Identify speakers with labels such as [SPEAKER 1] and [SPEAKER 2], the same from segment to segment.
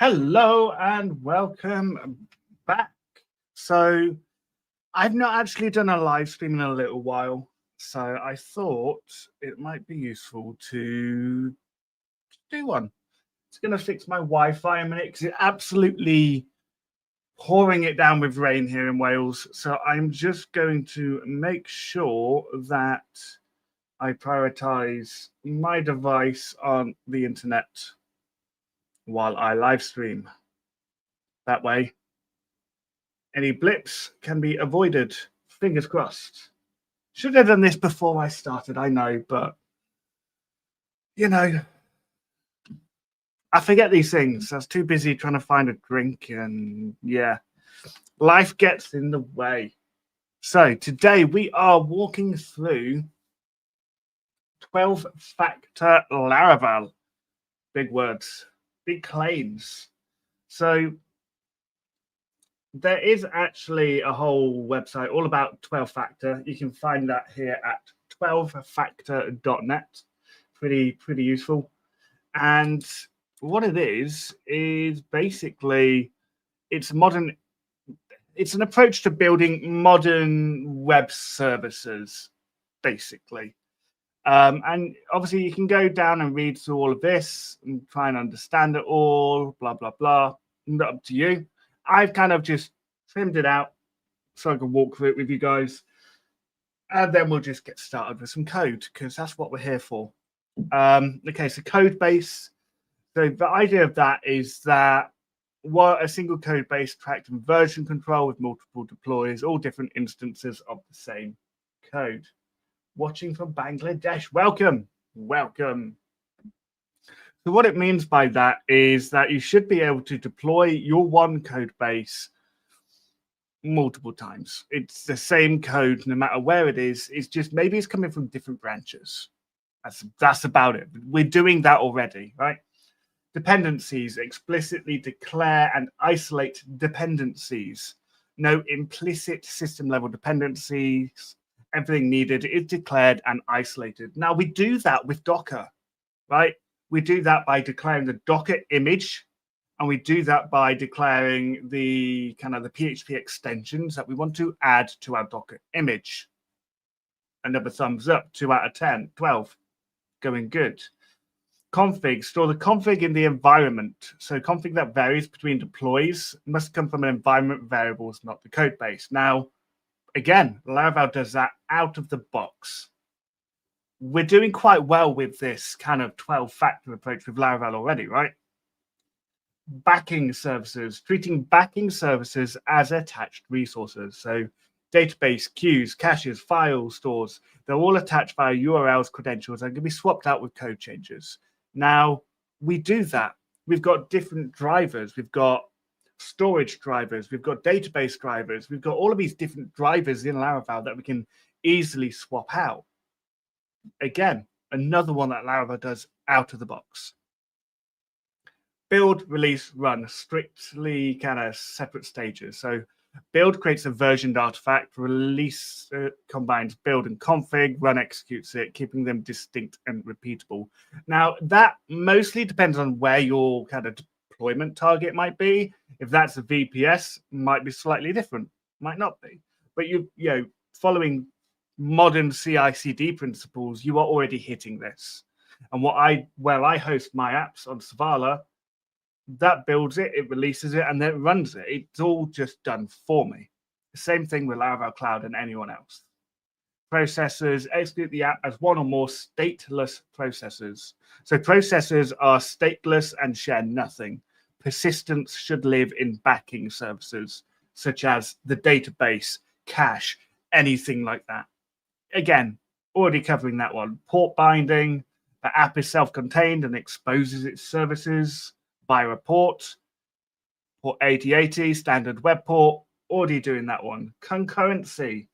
[SPEAKER 1] Hello and welcome back. So, I've not actually done a live stream in a little while, so I thought it might be useful to do one. It's going to fix my Wi-Fi in a minute because it's absolutely pouring it down with rain here in Wales. So, I'm just going to make sure that I prioritize my device on the internet while I live stream. That way, any blips can be avoided. Fingers crossed. Should have done this before I started, I know, but I forget these things. I was too busy trying to find a drink, and life gets in the way. So today we are walking through 12-factor Laravel. Big words, big claims. So there is actually a whole website all about 12-factor. You can find that here at 12factor.net. Pretty useful. And what it is basically it's an approach to building modern web services, basically. And obviously you can go down and read through all of this and try and understand it all, blah, blah, blah. Not up to you. I've kind of just trimmed it out so I can walk through it with you guys. And then we'll just get started with some code because that's what we're here for. Okay, so code base. So the idea of that is that a single code base tracked in version control with multiple deploys, all different instances of the same code. Watching from Bangladesh. Welcome. So what it means by that is that you should be able to deploy your one code base multiple times. It's the same code no matter where it is. It's just maybe it's coming from different branches. That's about it. We're doing that already, right? Dependencies explicitly declare and isolate dependencies. No implicit system level dependencies. Everything needed is declared and isolated. Now we do that with Docker, right? We do that by declaring the Docker image, and we do that by declaring the the PHP extensions that we want to add to our Docker image. Another thumbs up, 2 out of 10, 12, going good. Config, store the config in the environment. So config that varies between deploys must come from an environment variables, not the code base. Now, again, Laravel does that out of the box. We're doing quite well with this kind of 12-factor approach with Laravel already, right? Backing services, treating backing services as attached resources. So database, queues, caches, file stores, they're all attached via URLs, credentials, and can be swapped out with code changes. Now, we do that. We've got different drivers. We've got storage drivers. We've got database drivers. We've got all of these different drivers in Laravel that we can easily swap out. Again, another one that Laravel does out of the box. Build, release, run, strictly kind of separate stages. So build creates a versioned artifact, release combines build and config, run executes it, keeping them distinct and repeatable. Now, that mostly depends on where your kind of deployment target might be. If that's a VPS, might be slightly different, might not be. But you following modern CI/CD principles, you are already hitting this. And where I host my apps on Savala, that builds it, it releases it, and then it runs it. It's all just done for me. The same thing with Laravel Cloud and anyone else. Processors execute the app as one or more stateless processors. So processors are stateless and share nothing. Persistence should live in backing services, such as the database, cache, anything like that. Again, already covering that one. Port binding, the app is self-contained and exposes its services via a port 8080, standard web port, already doing that one. Concurrency,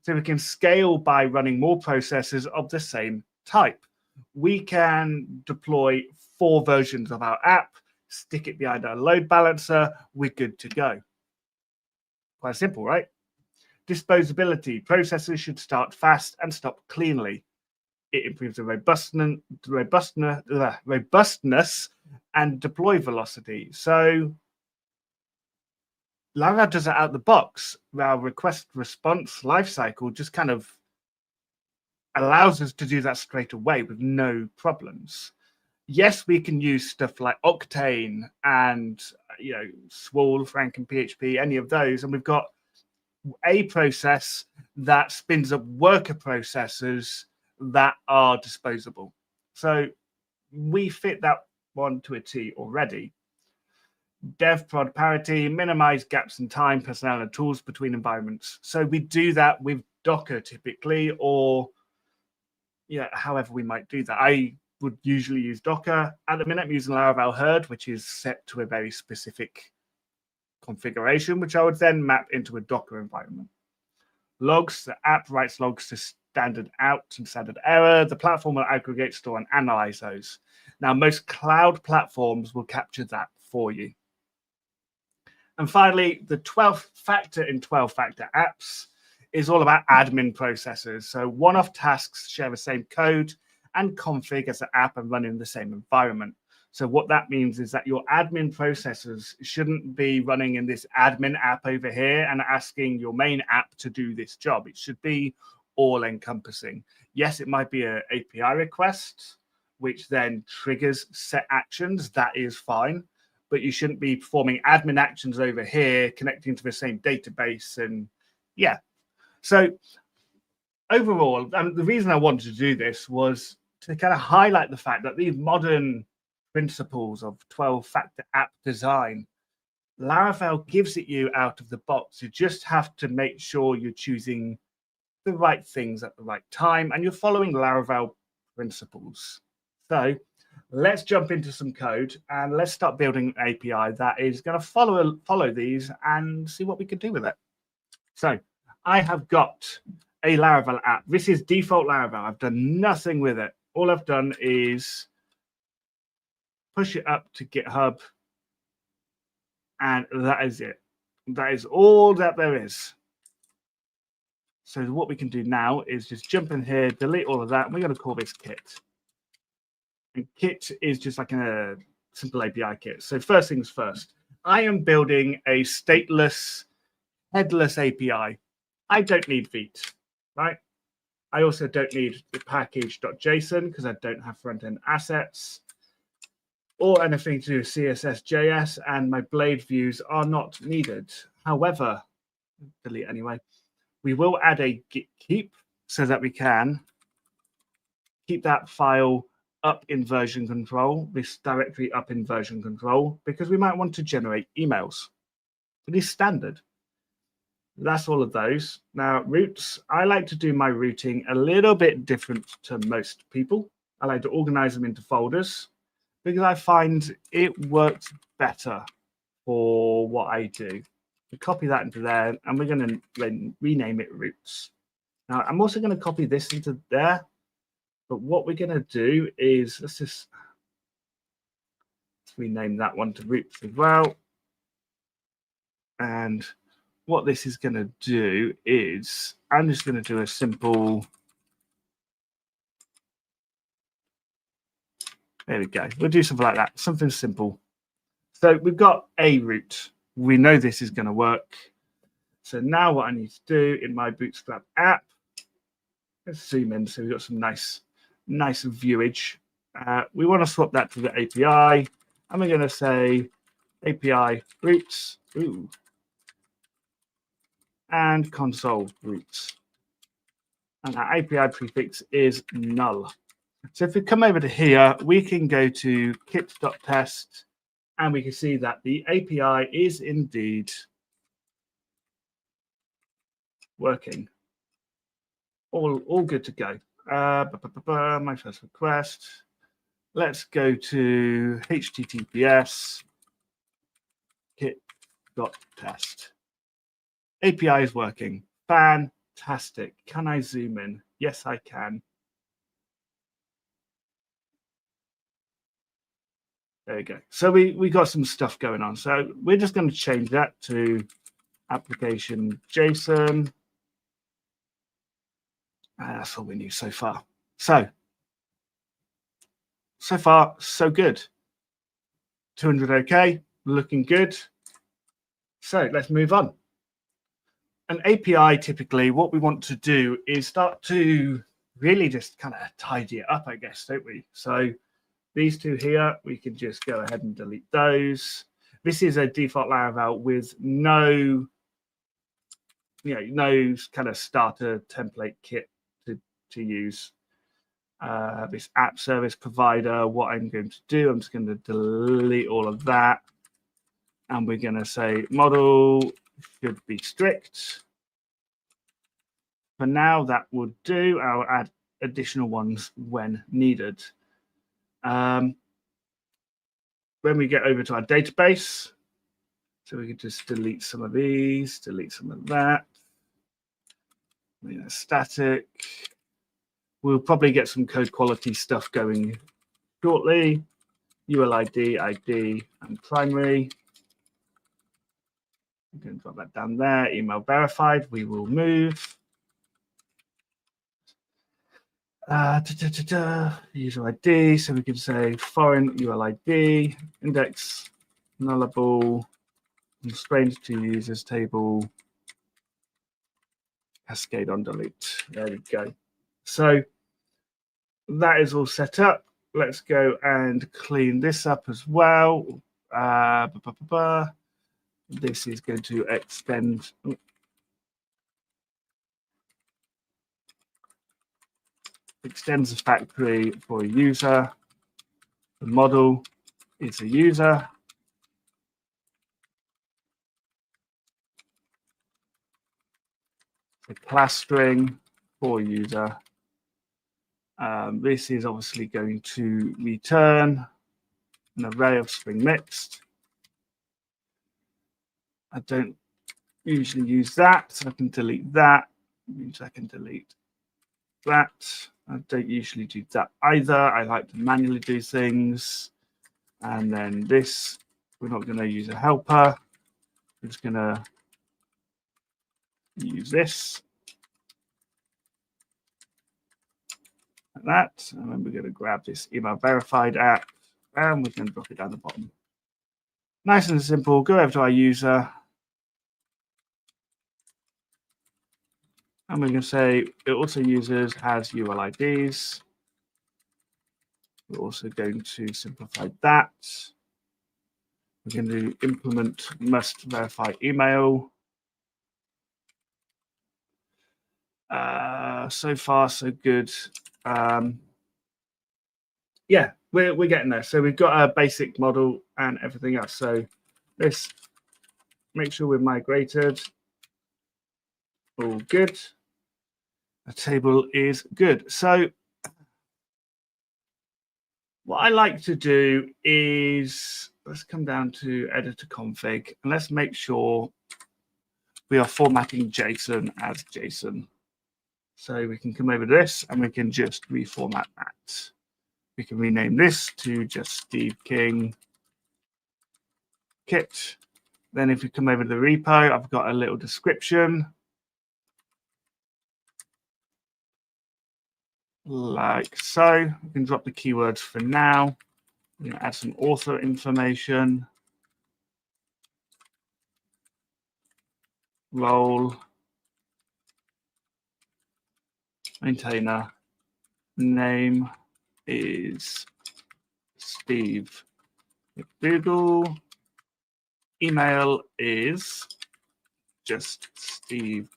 [SPEAKER 1] so we can scale by running more processes of the same type. We can deploy 4 versions of our app, stick it behind our load balancer, we're good to go. Quite simple, right? Disposability, processes should start fast and stop cleanly. It improves the robustness and deploy velocity. So Laravel does it out the box. Our request response lifecycle just kind of allows us to do that straight away with no problems. Yes, we can use stuff like Octane and Swall, FrankenPHP, any of those, and we've got a process that spins up worker processes that are disposable. So we fit that one to a T already. Dev prod parity, minimize gaps in time, personnel, and tools between environments. So we do that with Docker typically, or however we might do that. I would usually use Docker. At the minute, I'm using Laravel Herd, which is set to a very specific configuration, which I would then map into a Docker environment. Logs, the app writes logs to standard out and standard error. The platform will aggregate, store, and analyze those. Now, most cloud platforms will capture that for you. And finally, the 12th factor in 12-factor apps is all about admin processes. So one-off tasks share the same code and config as the app and run in the same environment. So what that means is that your admin processes shouldn't be running in this admin app over here and asking your main app to do this job. It should be all-encompassing. Yes, it might be an API request, which then triggers set actions. That is fine. But you shouldn't be performing admin actions over here, connecting to the same database. And yeah. So overall, the reason I wanted to do this was to kind of highlight the fact that these modern principles of 12-factor app design, Laravel gives it you out of the box. You just have to make sure you're choosing the right things at the right time and you're following Laravel principles. So let's jump into some code and let's start building an API that is going to follow these and see what we can do with it. So I have got a Laravel app. This is default Laravel. I've done nothing with it. All I've done is push it up to GitHub, and that is it. That is all that there is. So what we can do now is just jump in here, delete all of that, and we're going to call this Kit. And Kit is just like a simple API kit. So first things first, I am building a stateless, headless API. I don't need Vite, right? I also don't need the package.json because I don't have front-end assets or anything to do with CSS.js, and my blade views are not needed. However, delete anyway, we will add a git keep so that we can keep that file up in version control, this directory up in version control, because we might want to generate emails. It is standard. That's all of those. Now, routes, I like to do my routing a little bit different to most people. I like to organize them into folders because I find it works better for what I do. We copy that into there, and we're going to rename it routes. Now, I'm also going to copy this into there, but what we're going to do is let's rename that one to routes as well. And what this is going to do is I'm just going to do a simple. There we go. We'll do something like that, something simple. So we've got a route. We know this is going to work. So now what I need to do in my Bootstrap app, let's zoom in so we've got some nice viewage. We want to swap that to the API, and we're going to say API routes, and console routes. And our API prefix is null. So if we come over to here, we can go to kit.test, and we can see that the API is indeed working. All good to go. My first request. Let's go to https kit.test. API is working. Fantastic. Can I zoom in? Yes, I can. There we go. So we got some stuff going on. So we're just going to change that to application JSON. And that's all we need so far. So far, so good. 200 okay, looking good. So let's move on. An API, typically, what we want to do is start to really just kind of tidy it up, I guess, don't we? So these two here, we can just go ahead and delete those. This is a default Laravel with no, no kind of starter template kit to use. This app service provider, what I'm going to do, I'm just going to delete all of that. And we're going to say model should be strict. For now, that would do. I'll add additional ones when needed. When we get over to our database, so we can just delete some of these, delete some of that. Static. We'll probably get some code quality stuff going shortly. ULID, ID, and primary. We can drop that down there. Email verified. We will move. User ID. So we can say foreign ULID, index nullable, constrained to users table, cascade on delete. There we go. So that is all set up. Let's go and clean this up as well. This is going to extend. Extends the factory for a user. The model is a user. The class string for user. This is obviously going to return an array of string mixed. I don't usually use that, so I can delete that. I can delete that. I don't usually do that either. I like to manually do things. And then this, we're not going to use a helper. We're just going to use this. Like that. And then we're going to grab this email verified app and we're going to drop it down the bottom. Nice and simple. Go over to our user. And we're going to say it also uses has ULIDs. We're also going to simplify that. We're going to implement must verify email. So far, so good. Yeah, we're getting there. So we've got a basic model and everything else. So let's make sure we're migrated. All good. The table is good. So what I like to do is let's come down to editor config and let's make sure we are formatting JSON as JSON. So we can come over to this and we can just reformat that. We can rename this to just Steve King kit. Then if we come over to the repo, I've got a little description. Like so. We can drop the keywords for now. We're going to add some author information. Role. Maintainer. Name is Steve. Google. Email is just Steve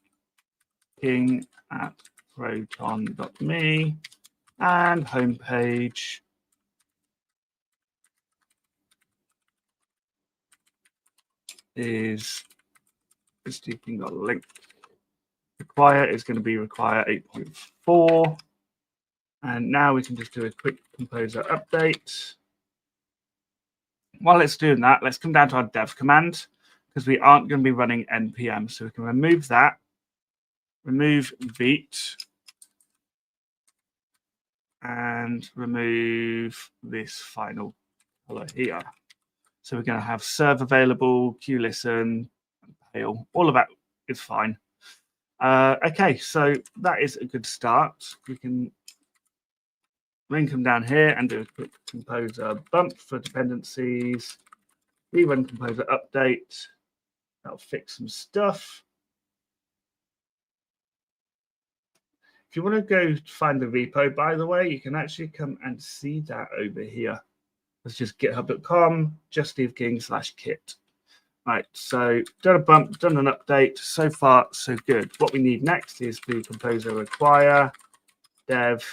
[SPEAKER 1] King at proton.me. And homepage is Steve-King.link. Require is going to be require 8.4. And now we can just do a quick composer update. While it's doing that, let's come down to our dev command because we aren't going to be running npm. So we can remove that, remove Vite, and remove this final color here. So we're going to have serve available, QListen, pale. All of that is fine. Okay, so that is a good start. We can then come down here and do a quick composer bump for dependencies. rerun composer update. That'll fix some stuff. If you want to go find the repo, by the way, you can actually come and see that over here. Let's just github.com, juststeveking/kit. Right, so done a bump, done an update. So far, so good. What we need next is the composer require dev.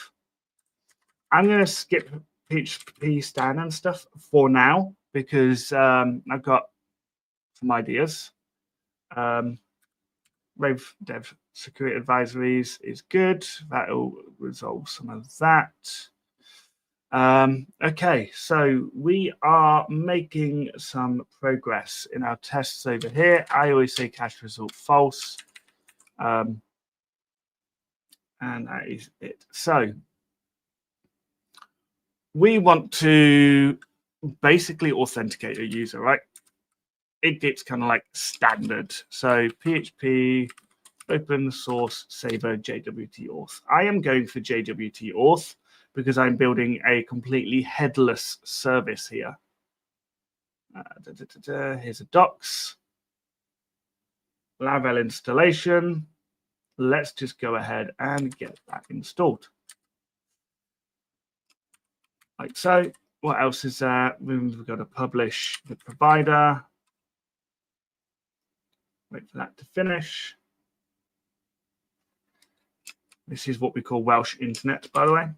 [SPEAKER 1] I'm going to skip PHP stand and stuff for now because I've got some ideas. Rave dev security advisories is good. That'll resolve some of that. Okay, so we are making some progress in our tests over here. I always say cache result false. And that is it. So we want to basically authenticate a user, right? It gets kind of like standard. So PHP open source saver JWT auth. I am going for JWT auth because I'm building a completely headless service here. Here's a docs. Laravel installation. Let's just go ahead and get that installed. Like so. What else is there? We've got to publish the provider. Wait for that to finish. This is what we call Welsh Internet, by the way.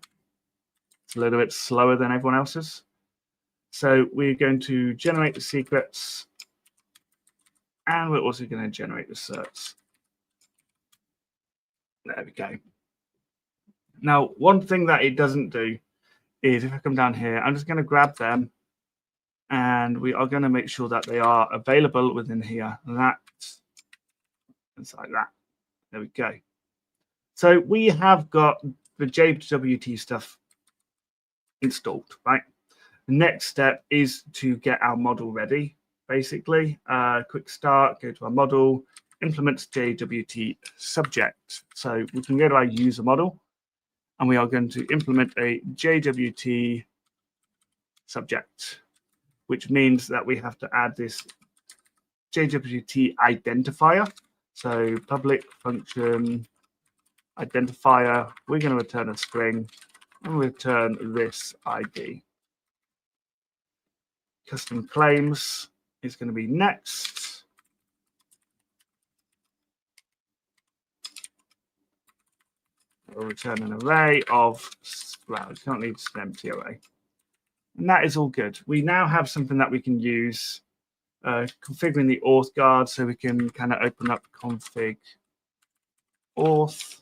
[SPEAKER 1] It's a little bit slower than everyone else's. So we're going to generate the secrets, and we're also going to generate the certs. There we go. Now, one thing that it doesn't do is if I come down here, I'm just going to grab them, and we are going to make sure that they are available within here. That, it's like that. There we go. So we have got the JWT stuff installed, right? The next step is to get our model ready, basically. Quick start, go to our model, implement JWT subject. So we can go to our user model, and we are going to implement a JWT subject, which means that we have to add this JWT identifier. So public function identifier, we're going to return a string and return this ID. Custom claims is going to be next. We'll return an array of, well, it can't leave an empty array. And that is all good. We now have something that we can use, configuring the auth guard, so we can kind of open up config auth.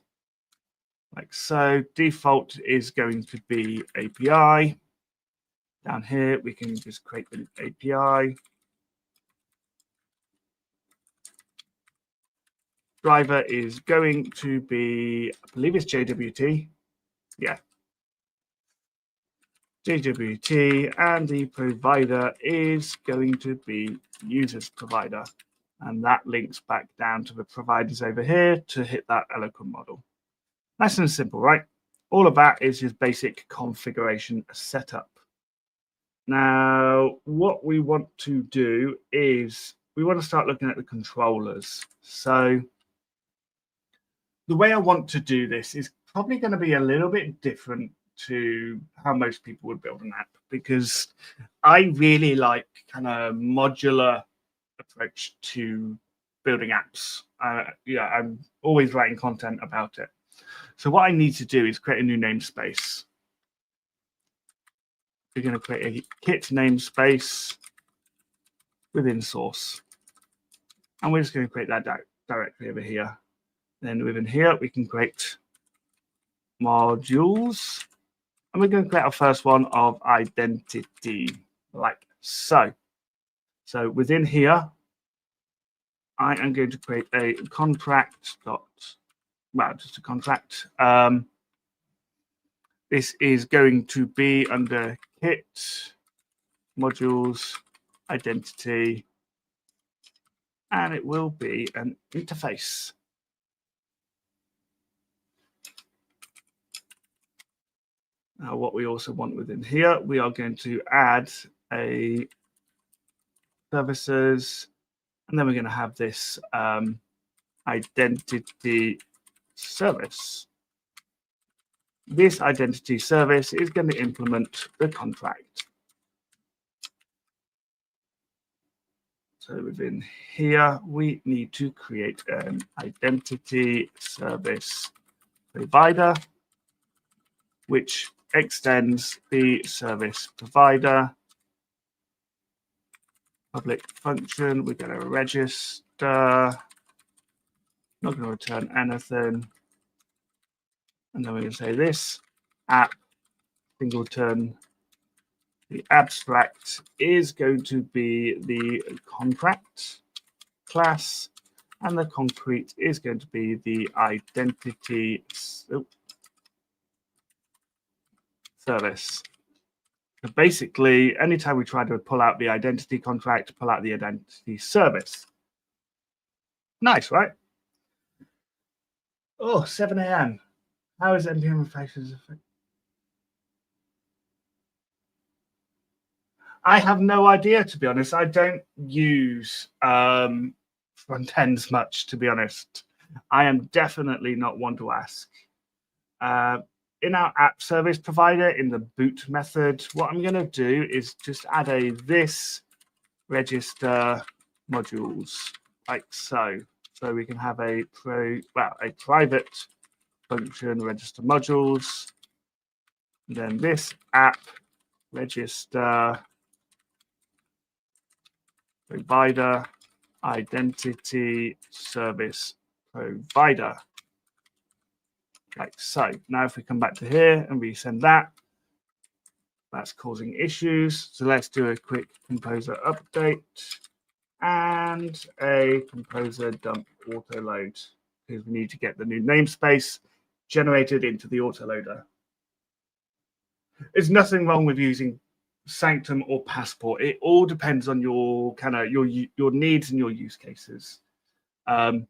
[SPEAKER 1] Like so. Default is going to be API. Down here, we can just create the API. Driver is going to be, I believe it's JWT. Yeah. JWT, and the provider is going to be users provider. And that links back down to the providers over here to hit that Eloquent model. Nice and simple, right? All of that is just basic configuration setup. Now, what we want to do is we want to start looking at the controllers. So the way I want to do this is probably going to be a little bit different to how most people would build an app, because I really like kind of modular approach to building apps. Yeah, I'm always writing content about it. So what I need to do is create a new namespace. We're going to create a kit namespace within source. And we're just going to create that directly over here. Then within here, we can create modules. And we're going to create our first one of identity, like so. So within here, I am going to create a contract just a contract. This is going to be under kit, modules, identity, and it will be an interface. Now, what we also want within here, we are going to add a services, and then we're going to have this identity service. This identity service is going to implement the contract. So within here, we need to create an identity service provider, which extends the service provider public function. We're going to register, not going to return anything. And then we're going to say this app singleton. The abstract is going to be the contract class, and the concrete is going to be the identity service. So basically, anytime we try to pull out the identity contract, pull out the identity service. Nice, right? Oh, 7 a.m. How is NPM refactors affected? I have no idea, to be honest. I don't use front ends much, to be honest. I am definitely not one to ask. In our app service provider, in the boot method, what I'm going to do is just add a this register modules, like so. So we can have a private function register modules, and then this app register provider identity service provider, like so. Now if we come back to here and resend that, that's causing issues. So let's do a quick composer update and a composer dump autoload, because we need to get the new namespace generated into the autoloader. There's nothing wrong with using Sanctum or Passport. It all depends on your your needs and your use cases. I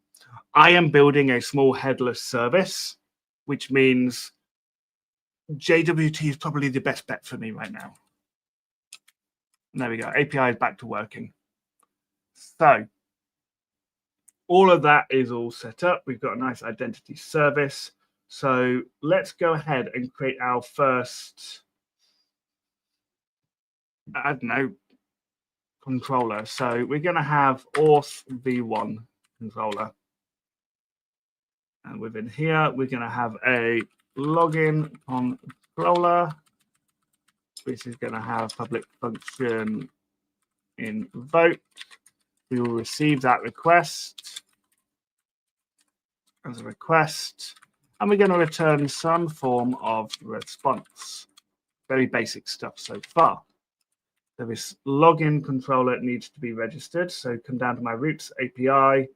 [SPEAKER 1] am building a small headless service, which means JWT is probably the best bet for me right now. And there we go. API is back to working. So all of that is all set up. We've got a nice identity service. So let's go ahead and create our first, I don't know, controller. So we're going to have auth v1 controller. And within here, we're going to have a login controller, which is going to have public function invoke. We will receive that request as a request, and we're going to return some form of response. Very basic stuff so far. So this login controller needs to be registered. So come down to my routes API,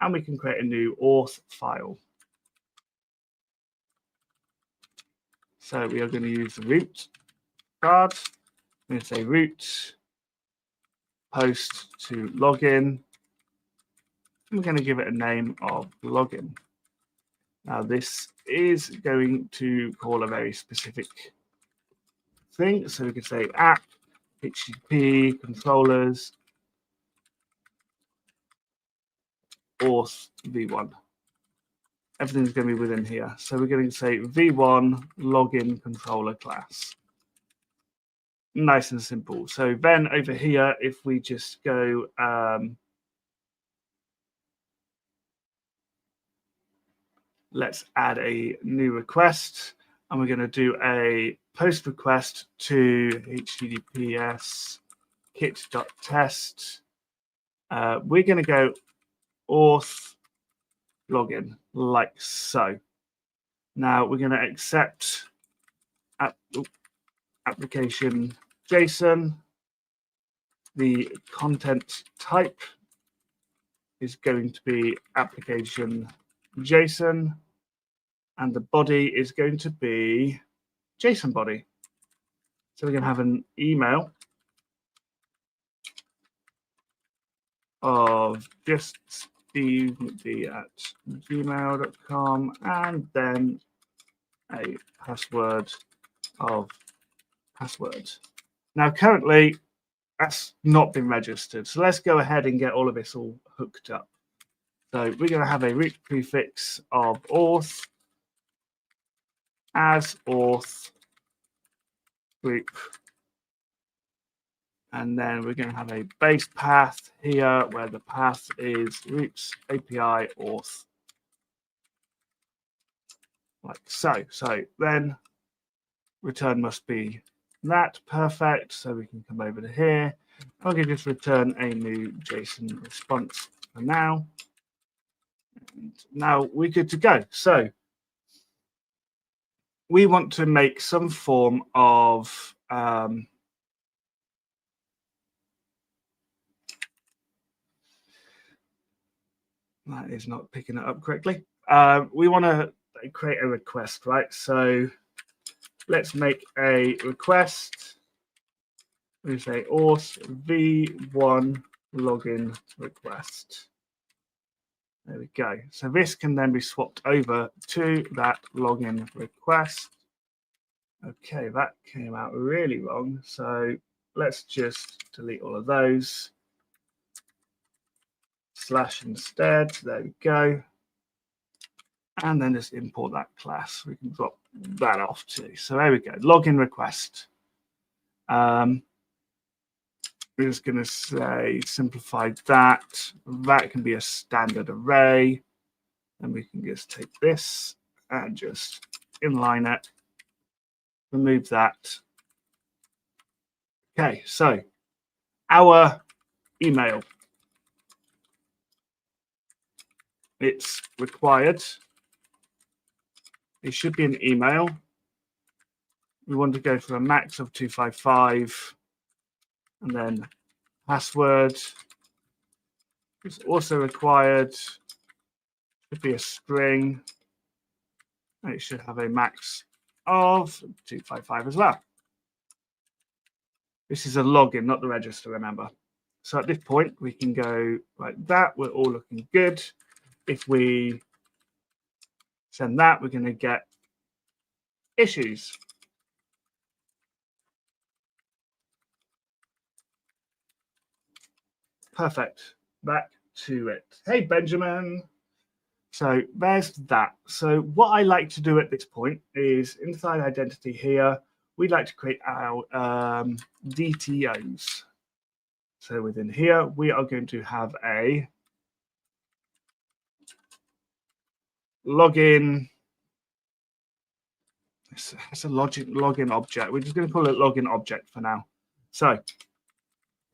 [SPEAKER 1] and we can create a new auth file. So we are going to use the root card. I'm going to say root post to login. We're going to give it a name of login. Now this is going to call a very specific thing. So we can say app HTTP controllers auth v1. Everything's going to be within here. So we're going to say v1 login controller class. Nice and simple. So then over here, if we just go let's add a new request, and we're going to do a post request to https kit.test. We're going to go auth login like so. Now we're going to accept application JSON. The content type is going to be application JSON, and the body is going to be JSON body. So we're going to have an email of just stevemcd@gmail.com, and then a password of password. Now currently that's not been registered. So let's go ahead and get all of this all hooked up. So we're going to have a root prefix of auth as auth group. And then we're going to have a base path here where the path is roots API auth. Like so. So then return must be that. Perfect. So we can come over to here. I'm going to just return a new JSON response for now. And now we're good to go. So we want to make some form of that is not picking it up correctly. We want to create a request, right? So let's make a request. We say auth v1 login request. There we go. So this can then be swapped over to that login request. Okay, that came out really wrong. So let's just delete all of those. Slash instead. There we go. And then just import that class. We can drop that off too. So there we go. Login request. We're just going to say simplify that. That can be a standard array. And we can just take this and just inline it. Remove that. Okay, so our email. It's required. It should be an email. We want to go for a max of 255. And then password is also required. Should be a string. And it should have a max of 255 as well. This is a login, not the register, remember. So at this point, we can go like that. We're all looking good. If we send that, we're going to get issues. Perfect. Back to it. Hey, Benjamin. So there's that. So what I like to do at this point is inside identity here, we'd like to create our DTOs. So within here, we are going to have a login. It's a login object. We're just going to call it login object for now. So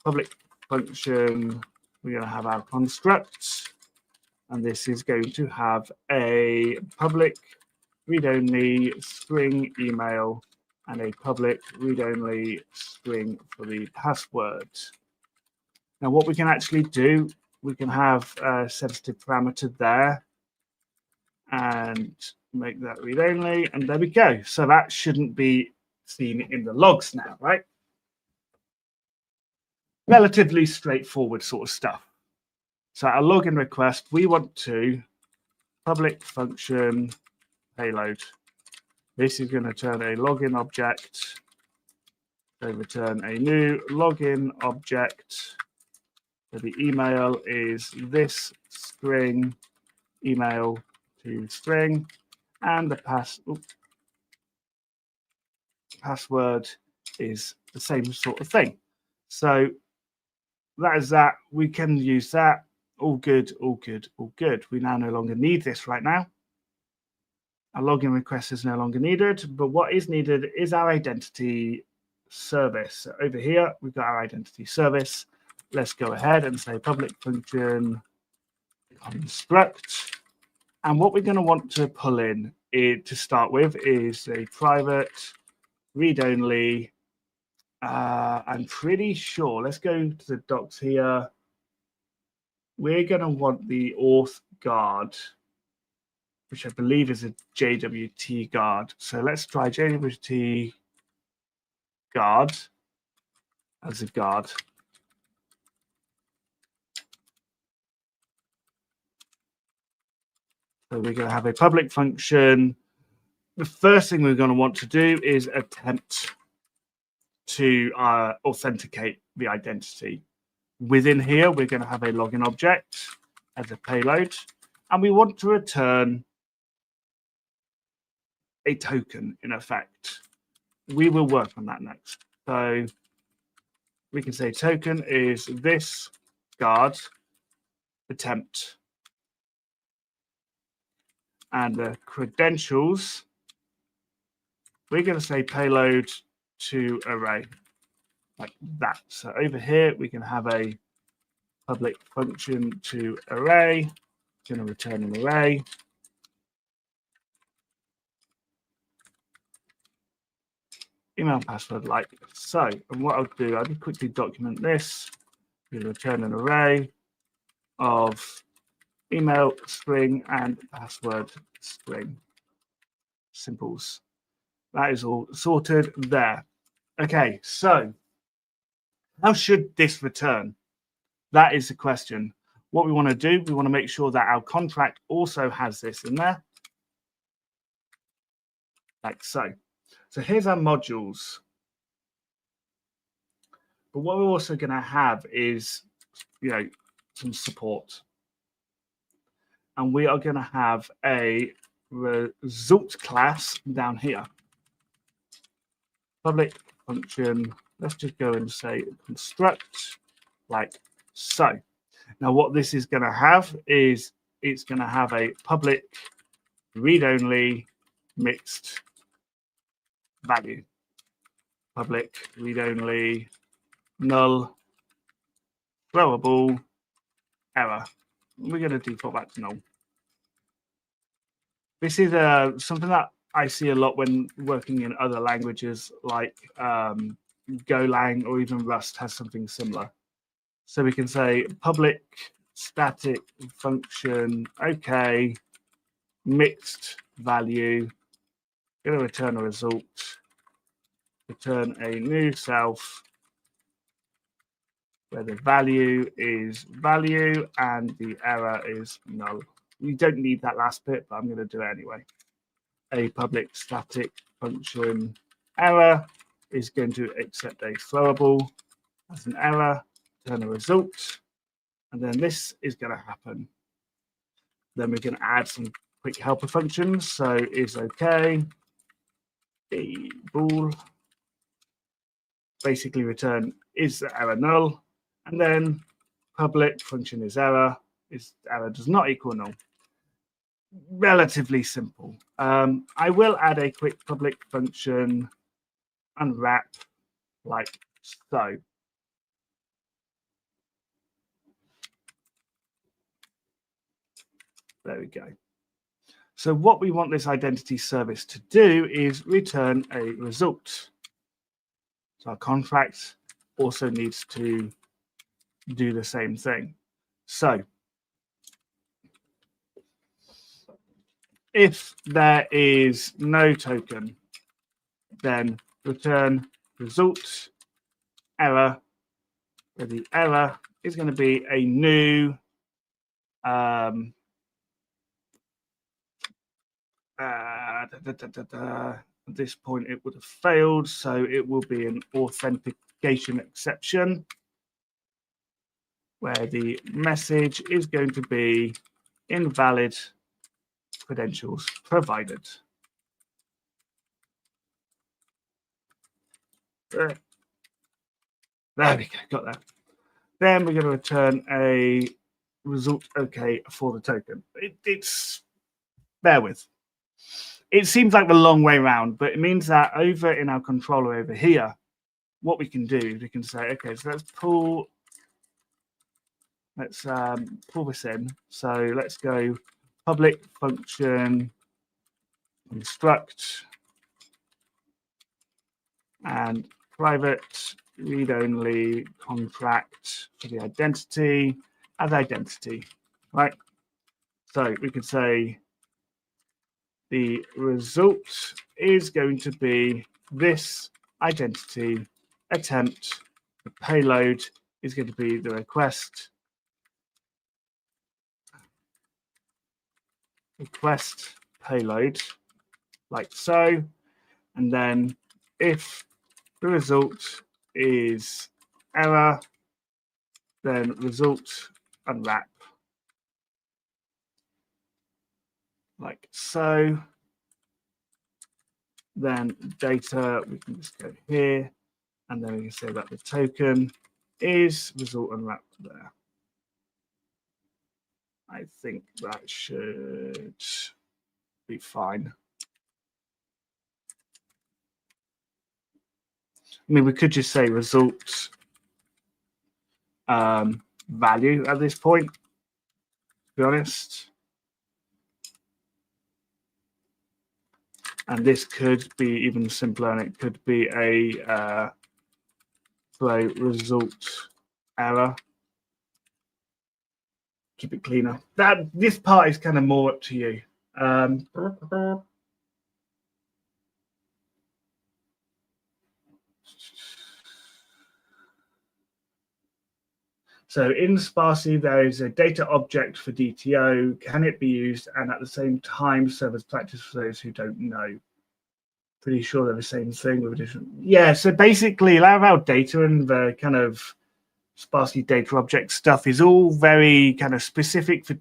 [SPEAKER 1] public function, we're going to have our construct, and this is going to have a public read-only string email and a public read-only string for the password. Now, what we can actually do, we can have a sensitive parameter there and make that read-only, and there we go. So that shouldn't be seen in the logs now, right? Relatively straightforward sort of stuff. So our login request, we want to public function payload. This is going to turn a login object. So return a new login object. So the email is this string email to string, and the password is the same sort of thing. So that is that. We can use that. All good, all good, all good. We now no longer need this right now. Our login request is no longer needed, but what is needed is our identity service. So over here, we've got our identity service. Let's go ahead and say public function construct. And what we're going to want to pull in to start with is a private read-only. I'm pretty sure, let's go to the docs here. We're going to want the auth guard, which I believe is a JWT guard. So let's try JWT guard as a guard. So we're going to have a public function. The first thing we're going to want to do is attempt to authenticate the identity. Within here, we're going to have a login object as a payload, and we want to return a token in effect. We will work on that next. So we can say token is this guard attempt, and the credentials, we're going to say payload to array, like that. So over here, we can have a public function to array, going to return an array. Email password like so. And what I'll do, I'll quickly document this. We'll return an array of email string and password string. Simples. That is all sorted there. Okay, so how should this return? That is the question. What we want to do, we want to make sure that our contract also has this in there, like so. So here's our modules. But what we're also going to have is, some support. And we are going to have a result class down here. Public function, let's just go and say construct like so. Now what this is going to have is it's going to have a public read-only mixed value. Public read-only null throwable error. We're going to default that to null. This is something that I see a lot when working in other languages like Golang or even Rust has something similar. So we can say public static function, okay, mixed value, going to return a result, return a new self where the value is value and the error is null. You don't need that last bit, but I'm going to do it anyway. A public static function error is going to accept a throwable as an error, return a result, and then this is going to happen. Then we can add some quick helper functions. So is okay, a bool, basically return is the error null, and then public function is error does not equal null. Relatively simple. I will add a quick public function unwrap like so. There we go. So what we want this identity service to do is return a result. So our contract also needs to do the same thing. So if there is no token, then return result error, where the error is going to be a new at this point it would have failed, so it will be an authentication exception where the message is going to be invalid credentials provided. There we go, got that. Then we're going to return a result okay for the token. It's bear with. It seems like the long way around, but it means that over in our controller over here, what we can do, we can say, okay, so let's pull this in. So let's go public function construct and private read-only contract for the identity as identity, right? So we could say the result is going to be this identity attempt. The payload is going to be the request payload, like so. And then if the result is error, then result unwrap, like so. Then data, we can just go here, and then we can say that the token is result unwrap there. I think that should be fine. I mean, we could just say result value at this point, to be honest. And this could be even simpler, and it could be a flow result error. Keep it cleaner. This part is kind of more up to you. So in sparsely, there is a data object for DTO. Can it be used? And at the same time, serve as practice for those who don't know. Pretty sure they're the same thing with addition. Yeah, so basically Laravel data and the kind of sparsely data object stuff is all very kind of specific for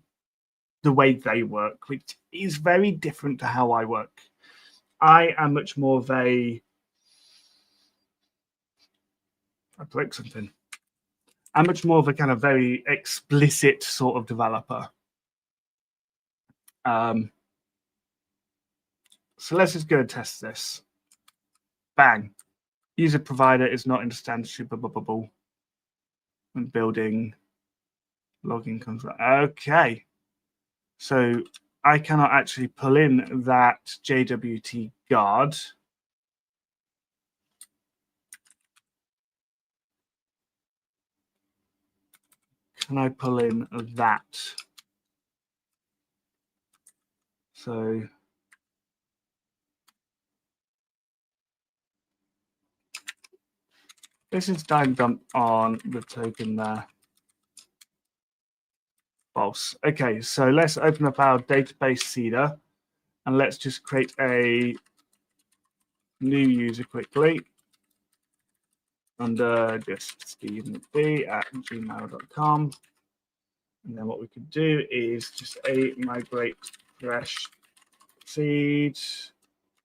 [SPEAKER 1] the way they work, which is very different to how I work. I am much more of I broke something. I'm much more of a kind of very explicit sort of developer. So let's just go and test this. Bang. User provider is not instantiable when building login comes out. Okay. So I cannot actually pull in that JWT guard. Can I pull in that? So this is time dump on the token there. False. Okay, so let's open up our database seeder and let's just create a new user quickly under just stevemcb@gmail.com. And then what we could do is just a migrate fresh seed.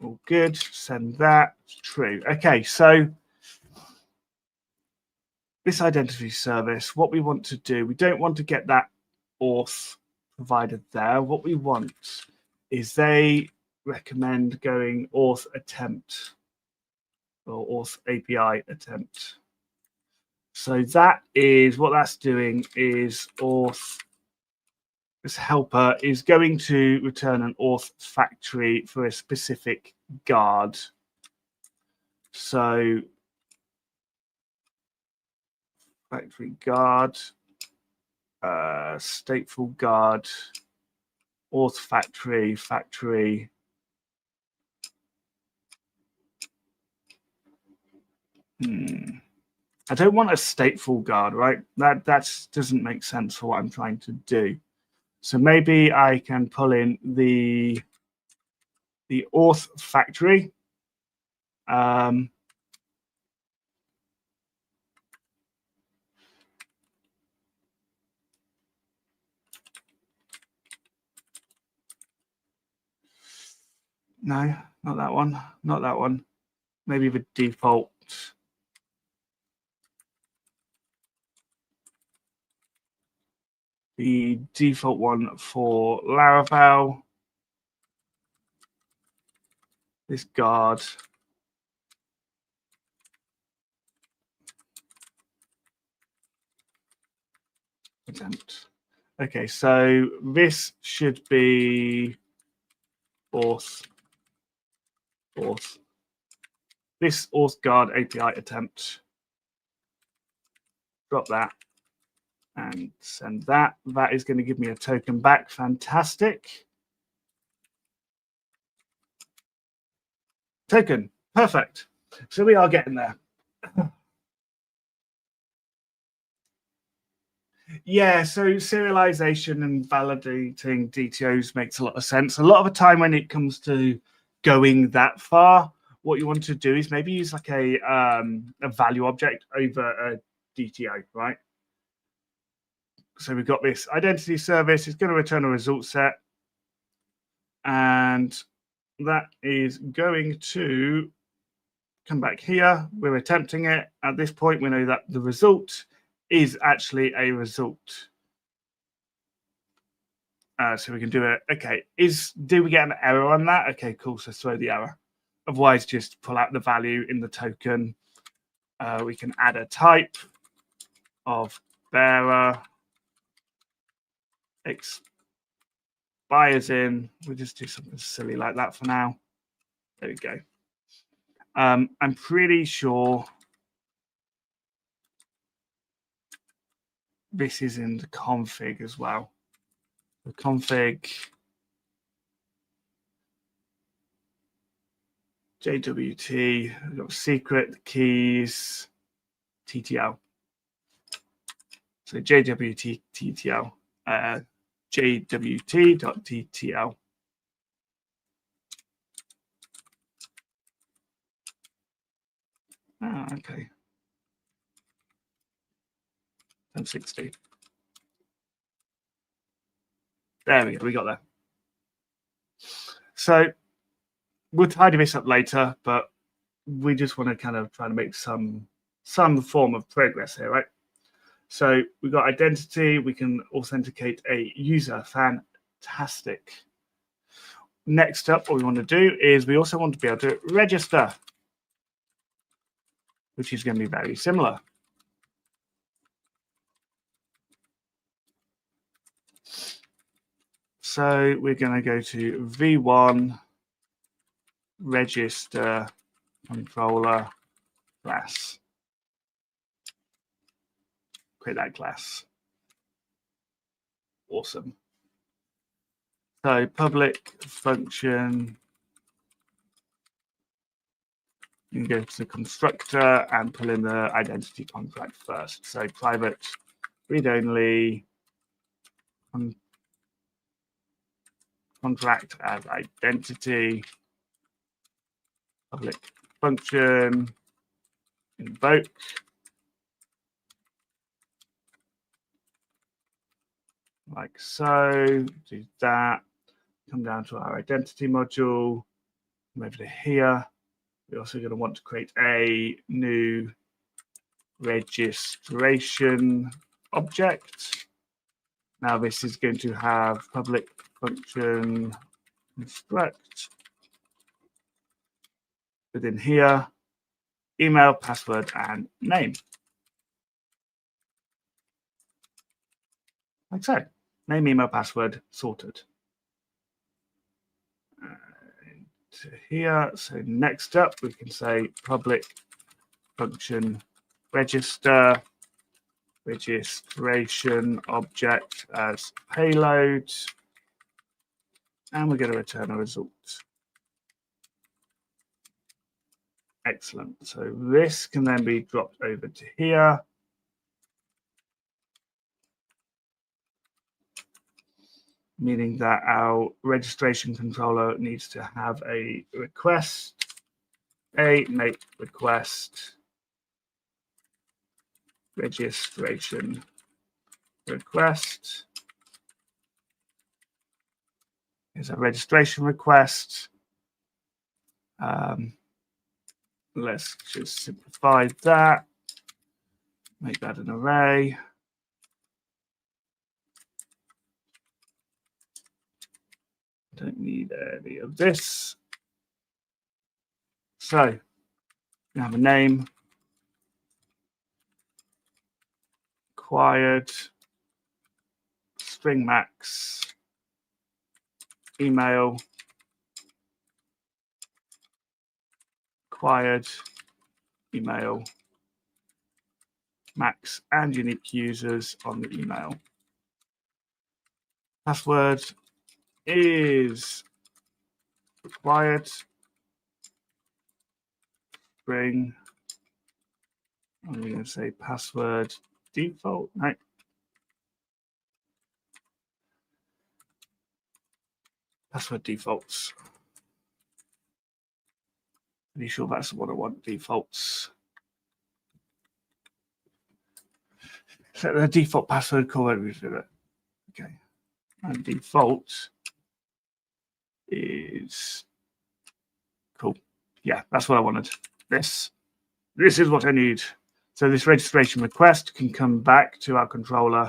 [SPEAKER 1] All good. Send that. True. Okay, so this identity service, what we want to do, we don't want to get that auth provided there. What we want is they recommend going auth attempt or auth API attempt. So that is what that's doing is auth. This helper is going to return an auth factory for a specific guard. So factory guard, stateful guard, auth factory. I don't want a stateful guard, right? That doesn't make sense for what I'm trying to do. So maybe I can pull in the auth factory. No, not that one. Not that one. Maybe the default. The default one for Laravel. This guard. Attempt. Okay, so this should be auth. This auth guard API attempt. Drop that and send that. That is going to give me a token back. Fantastic. Token. Perfect. So we are getting there. Yeah, so serialization and validating DTOs makes a lot of sense. A lot of the time when it comes to going that far, what you want to do is maybe use like a value object over a DTO, right? So we've got this identity service. It's going to return a result set. And that is going to come back here. We're attempting it. At this point, we know that the result is actually a result. So we can do it. Okay, do we get an error on that? Okay, cool. So throw the error. Otherwise, just pull out the value in the token. We can add a type of bearer expires in. We'll just do something silly like that for now. There we go. I'm pretty sure this is in the config as well. The config JWT, we've got secret keys TTL. So JWT TTL, JWT.TTL. Ah, okay. 1060. There we go. We got there. So we'll tidy this up later, but we just want to kind of try to make some form of progress here, right? So we've got identity. We can authenticate a user. Fantastic. Next up, what we want to do is we also want to be able to register, which is going to be very similar. So we're going to go to v1 register controller class. Create that class. Awesome. So public function, you can go to the constructor and pull in the identity contract first. So private read-only contract as identity, public function, invoke. Like so, do that. Come down to our identity module, come over to here. We're also going to want to create a new registration object. Now this is going to have public function construct within here, email, password, and name. Like so. Name, email, password, sorted. To here. So next up, we can say public function register registration object as payload, and we're going to return a result. Excellent. So this can then be dropped over to here. Meaning that our registration controller needs to have a request, make request registration request. Here's a registration request. Let's just simplify that. Make that an array. Don't need any of this. So we have a name, acquired, string max, email, acquired, email, max, and unique users on the email. Password is required. String. I'm going to say password default. Right. Password defaults. Pretty sure that's what I want. Defaults. set the default password, call it. Okay. And default is cool. Yeah, that's what I wanted. This is what I need. So this registration request can come back to our controller,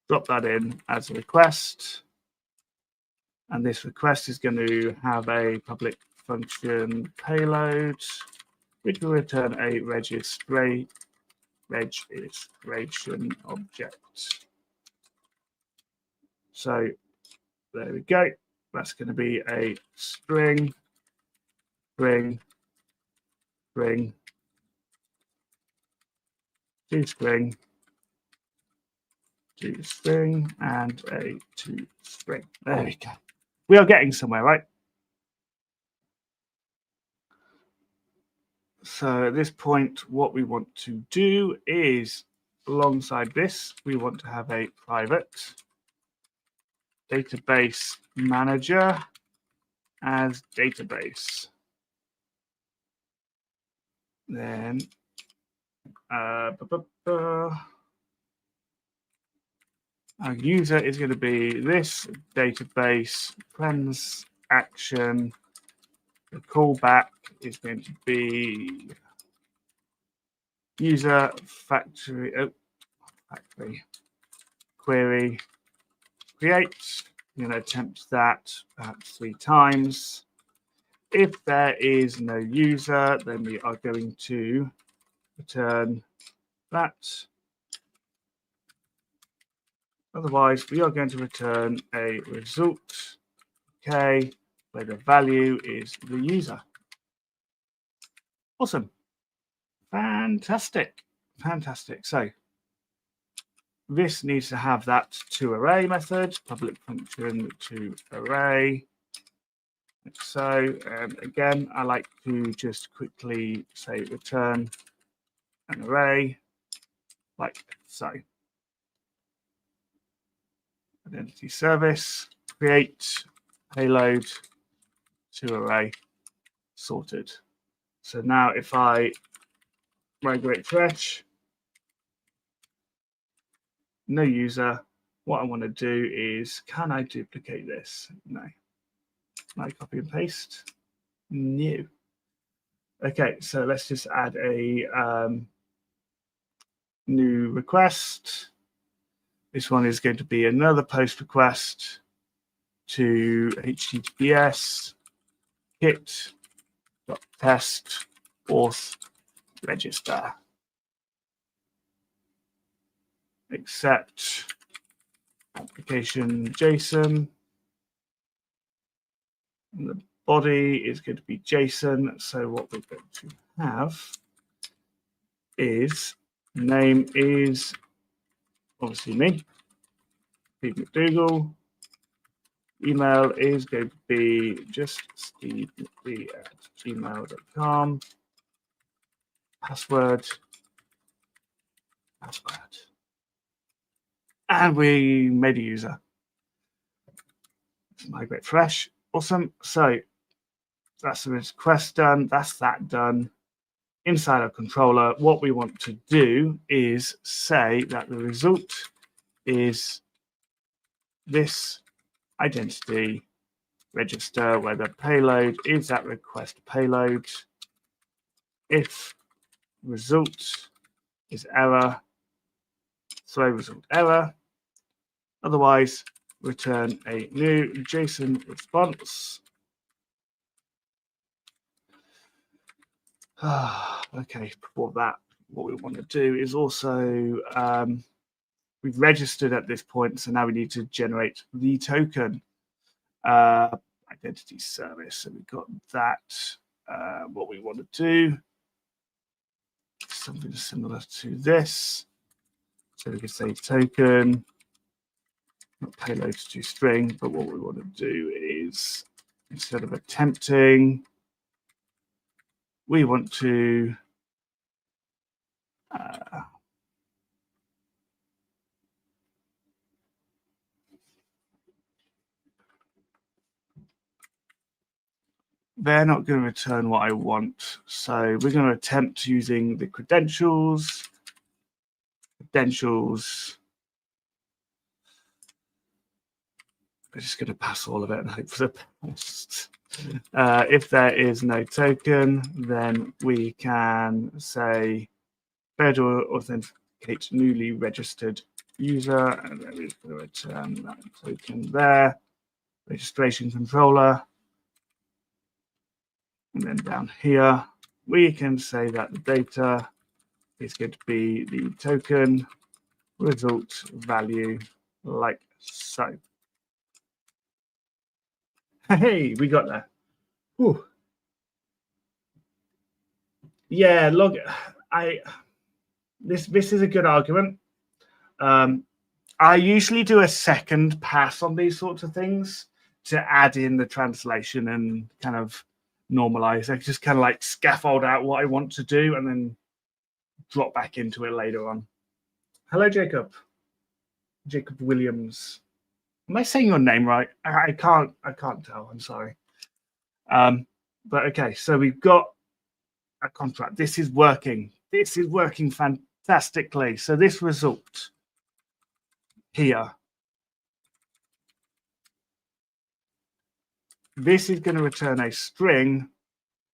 [SPEAKER 1] drop that in as a request. And this request is going to have a public function payload, which will return a registration object. So there we go. That's going to be a string, string, string, toString, toString, and a toString. There we go. We are getting somewhere, right? So at this point, what we want to do is, alongside this, we want to have a private database manager as database. Then our user is going to be this database transaction. The callback is going to be user factory query create. I'm going to attempt that perhaps 3 times. If there is no user, then we are going to return that. Otherwise, we are going to return a result, okay, where the value is the user. Awesome. Fantastic. Fantastic. So this needs to have that toArray method, public function toArray. So again, I like to just quickly say return an array like so. Identity service, create payload toArray, sorted. So now if I migrate fresh, no user, what I want to do is, can I duplicate this? No. Can I copy and paste? No. Okay, so let's just add a new request. This one is going to be another post request to https kit.test auth register. Accept application JSON. And the body is going to be JSON. So what we're going to have is name is obviously me, Steve McDougall. Email is going to be just steve@gmail.com. Password. And we made a user. Let's migrate fresh. Awesome. So that's the request done. That's that done. Inside our controller, what we want to do is say that the result is this identity register where the payload is that request payload. If result is error, throw result error. Otherwise, return a new JSON response. Okay, before that, what we want to do is also, we've registered at this point, so now we need to generate the token. Identity service, so we've got that. What we want to do, something similar to this. So we can say token, not payload to string, but what we want to do is, instead of attempting, we want to they're not going to return what I want. So we're going to attempt using the credentials credentials. We're just going to pass all of it and hope for the best. If there is no token, then we can say failed to authenticate newly registered user, and then we're going to return that token there. Registration controller. And then down here, we can say that the data is going to be the token result value like so. Hey, we got there. Whew. Yeah, log. This is a good argument. I usually do a second pass on these sorts of things to add in the translation and kind of normalize. I just kind of like scaffold out what I want to do and then drop back into it later on. Hello, Jacob. Jacob Williams. Am I saying your name right? I can't tell. I'm sorry. But okay, so we've got a contract. This is working. This is working fantastically. So this result here, this is going to return a string,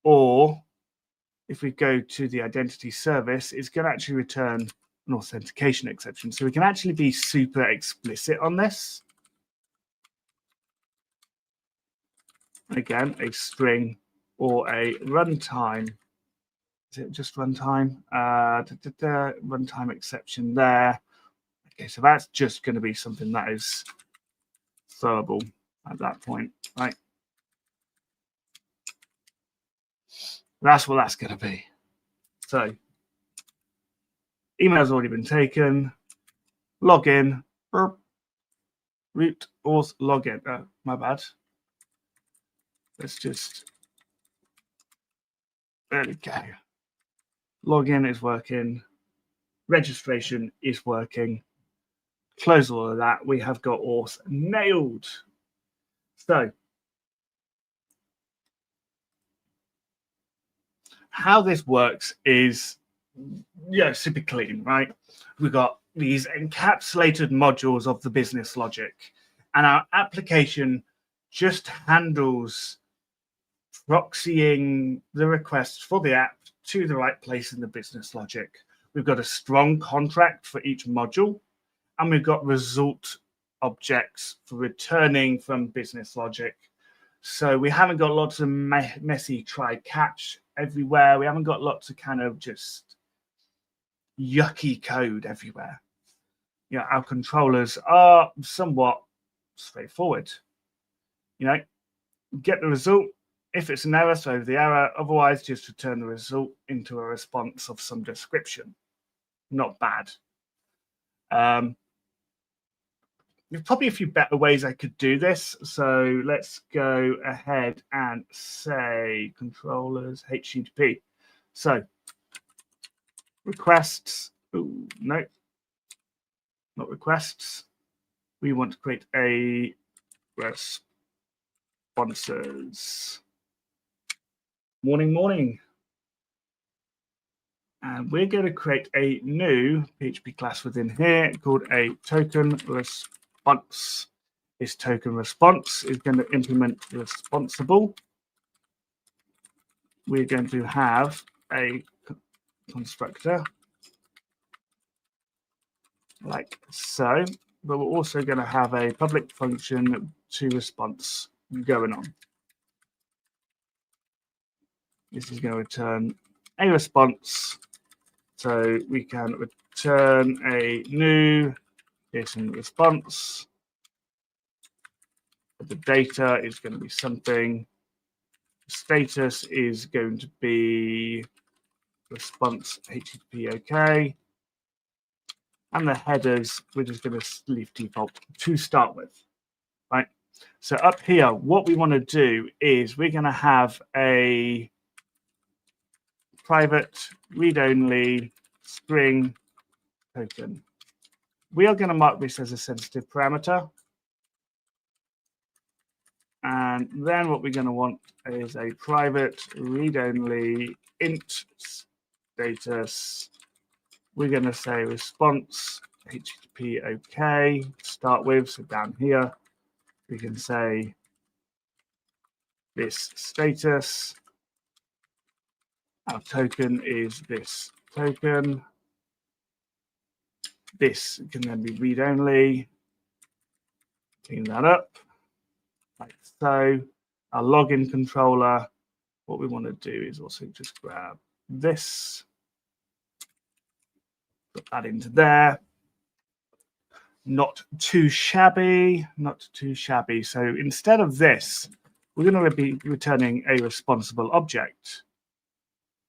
[SPEAKER 1] or if we go to the identity service, it's going to actually return an authentication exception. So we can actually be super explicit on this. Again, a string or a runtime. Is it just runtime? Runtime exception there. Okay, so that's just going to be something that is throwable at that point, right? That's what that's going to be. So email's already been taken. Login. Root auth login. Oh, my bad. Let's just. There we go. Login is working. Registration is working. Close all of that. We have got auth nailed. So how this works is, super clean, right? We've got these encapsulated modules of the business logic, and our application just handles proxying the request for the app to the right place in the business logic. We've got a strong contract for each module, and we've got result objects for returning from business logic. So we haven't got lots of messy try catch everywhere. We haven't got lots of kind of just yucky code everywhere. Our controllers are somewhat straightforward. Get the result. If it's an error, throw the error. Otherwise, just return the result into a response of some description. Not bad. There's probably a few better ways I could do this. So let's go ahead and say controllers HTTP. So requests. Ooh, no, not requests. We want to create a responses. Morning. And we're going to create a new PHP class within here called a token response. This token response is going to implement responsible. We're going to have a constructor like so, but we're also going to have a public function to response going on. This is going to return a response. So we can return a new JSON response. The data is going to be something. Status is going to be response HTTP OK. And the headers, we're just going to leave default to start with. Right. So up here, what we want to do is we're going to have a private read-only string token. We are going to mark this as a sensitive parameter. And then what we're going to want is a private read-only int status we're going to say response HTTP OK to start with. So down here, we can say this status. Our token is this token. This can then be read-only. Clean that up, like so. Our login controller, what we want to do is also just grab this, put that into there. Not too shabby, not too shabby. So instead of this, we're going to be returning a responsible object.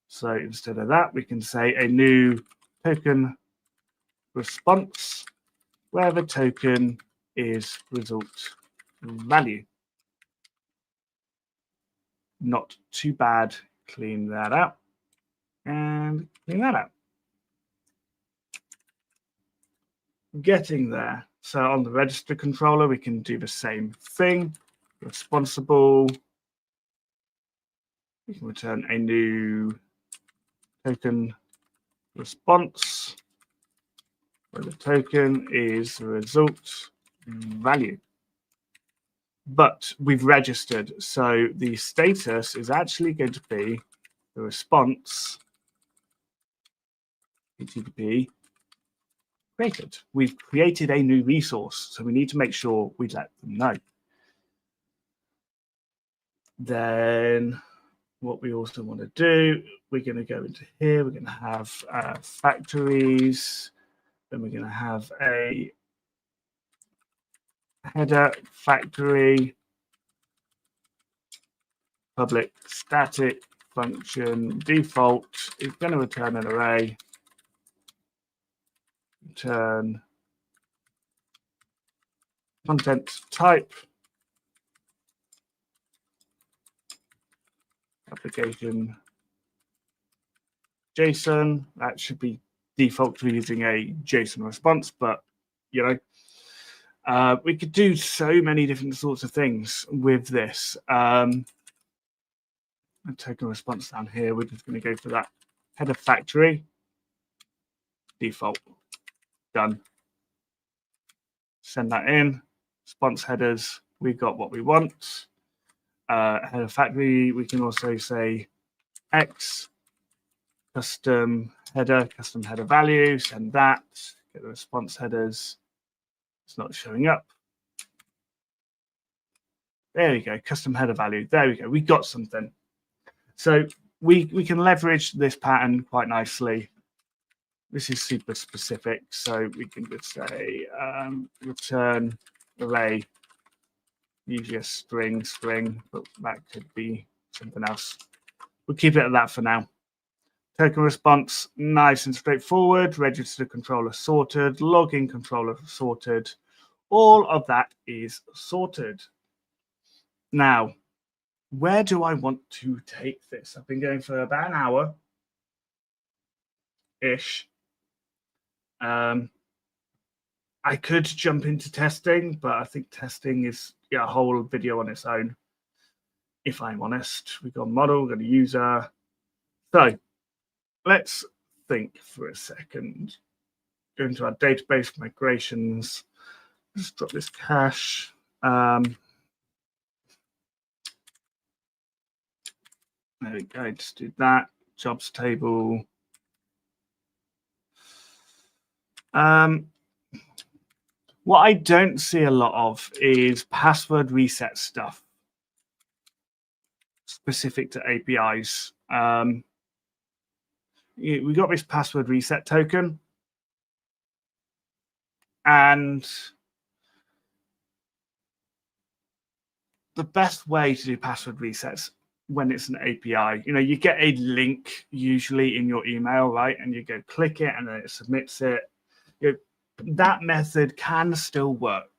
[SPEAKER 1] So instead of that, we can say a new token response where the token is result value. Not too bad. Clean that out and clean that out. Getting there. So on the register controller, we can do the same thing. Responsible. We can return a new token response where the token is the result value. But we've registered, so the status is actually going to be the response HTTP created. We've created a new resource, so we need to make sure we let them know. Then what we also want to do, we're going to go into here, we're going to have factories, then we're going to have a header factory, public static function default is going to return an array, return content type, application JSON. That should be default to using a JSON response, but you know, we could do so many different sorts of things with this. Token response down here, we're just going to go for that header factory default. Done. Send that in. Response headers, we got what we want. Header factory, we can also say X custom header value, send that, get the response headers. It's not showing up. There we go, custom header value. There we go, we got something. So we can leverage this pattern quite nicely. This is super specific, so we can just say return array, usually a string, but that could be something else. We'll keep it at that for now. Token response, nice and straightforward. Register controller sorted, login controller sorted. All of that is sorted. Now, where do I want to take this? I've been going for about an hour-ish. I could jump into testing, but I think testing is a whole video on its own. If I'm honest, we've got model, we've got a user. So let's think for a second. Go into our database migrations. Let's drop this cache. There we go, just do that. Jobs table. What I don't see a lot of is password reset stuff specific to APIs. We got this password reset token, and the best way to do password resets when it's an API, you get a link usually in your email, right? And you go click it and then it submits it. That method can still work.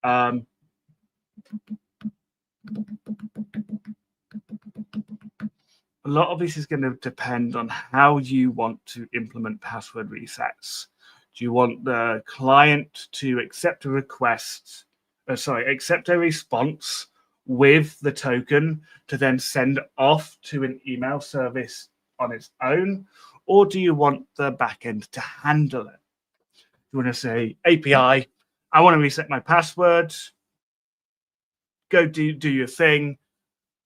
[SPEAKER 1] A lot of this is going to depend on how you want to implement password resets. Do you want the client to accept a request, accept a response with the token to then send off to an email service on its own? or do you want the backend to handle it? You want to say API, I want to reset my password, go do your thing.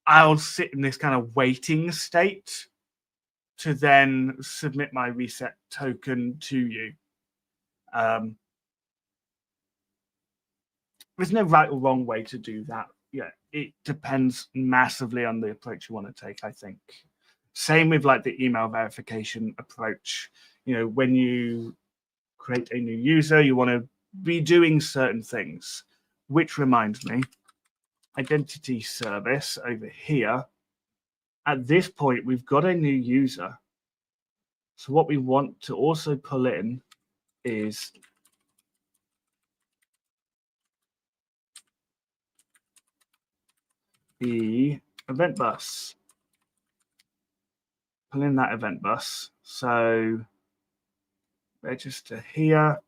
[SPEAKER 1] I'll sit in this kind of waiting state to then submit my reset token to you. There's no right or wrong way to do that. Yeah, it depends massively on the approach you want to take, I think. Same with like the email verification approach. You know, when you create a new user, you want to be doing certain things, which reminds me, identity service over here. At this point, we've got a new user. So what we want to also pull in is the event bus. Pull in that event bus. So register here.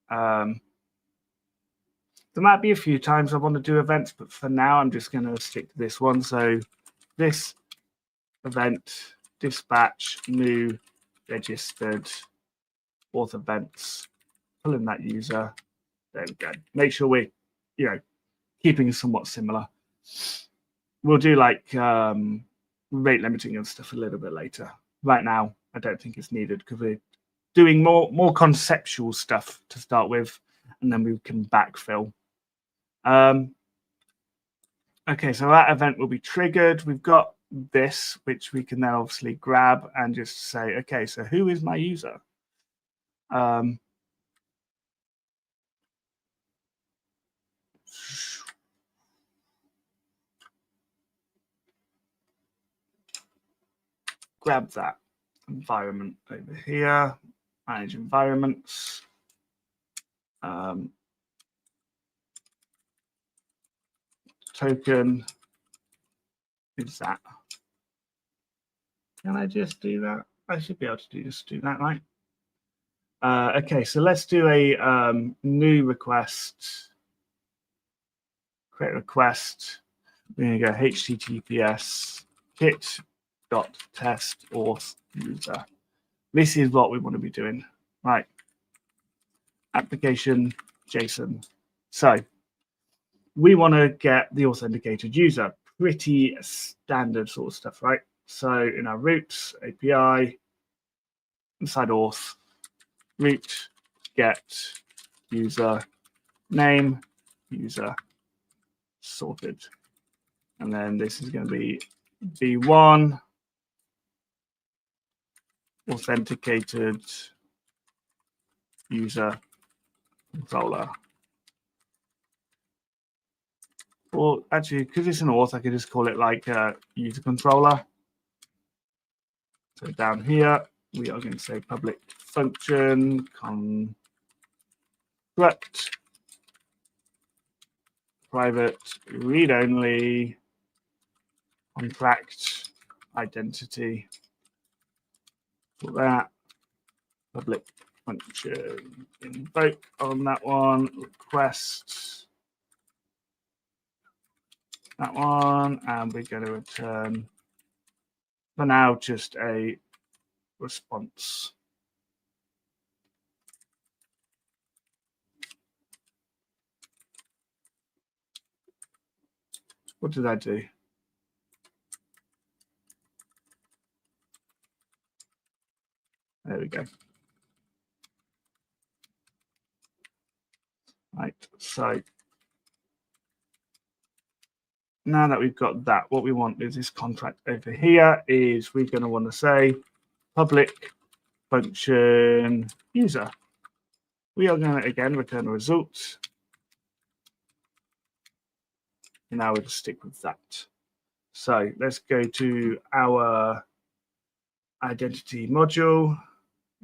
[SPEAKER 1] There might be a few times I want to do events, but for now, I'm just going to stick to this one. So this event, dispatch, new, registered, auth events, pull in that user. There we go. Make sure we're, keeping somewhat similar. We'll do like rate limiting and stuff a little bit later. Right now, I don't think it's needed because we're doing more conceptual stuff to start with, and then we can backfill. Okay, so that event will be triggered. We've got this, which we can then obviously grab and just say, okay, so who is my user? Grab that environment over here, manage environments. Token is that. Can I just do that? I should be able to just do that, right? Okay, so let's do a new request. Create request. We're going to go HTTPS kit.test auth user. This is what we want to be doing, right? Application JSON. So we want to get the authenticated user. Pretty standard sort of stuff, right? So in our routes, API, inside auth, root, get, user, name, user, sorted. And then this is going to be V1, authenticated user controller. Or actually, because it's an auth, I could just call it like a user controller. So down here, we are going to say public function construct private read-only contract identity. For that, public function invoke on that one, request that one, and we're going to return for now just a response. What did I do? There we go. Right, so now that we've got that, what we want is this contract over here is we're going to want to say public function user. We are going to, again, return a result. And now we'll just stick with that. So let's go to our identity module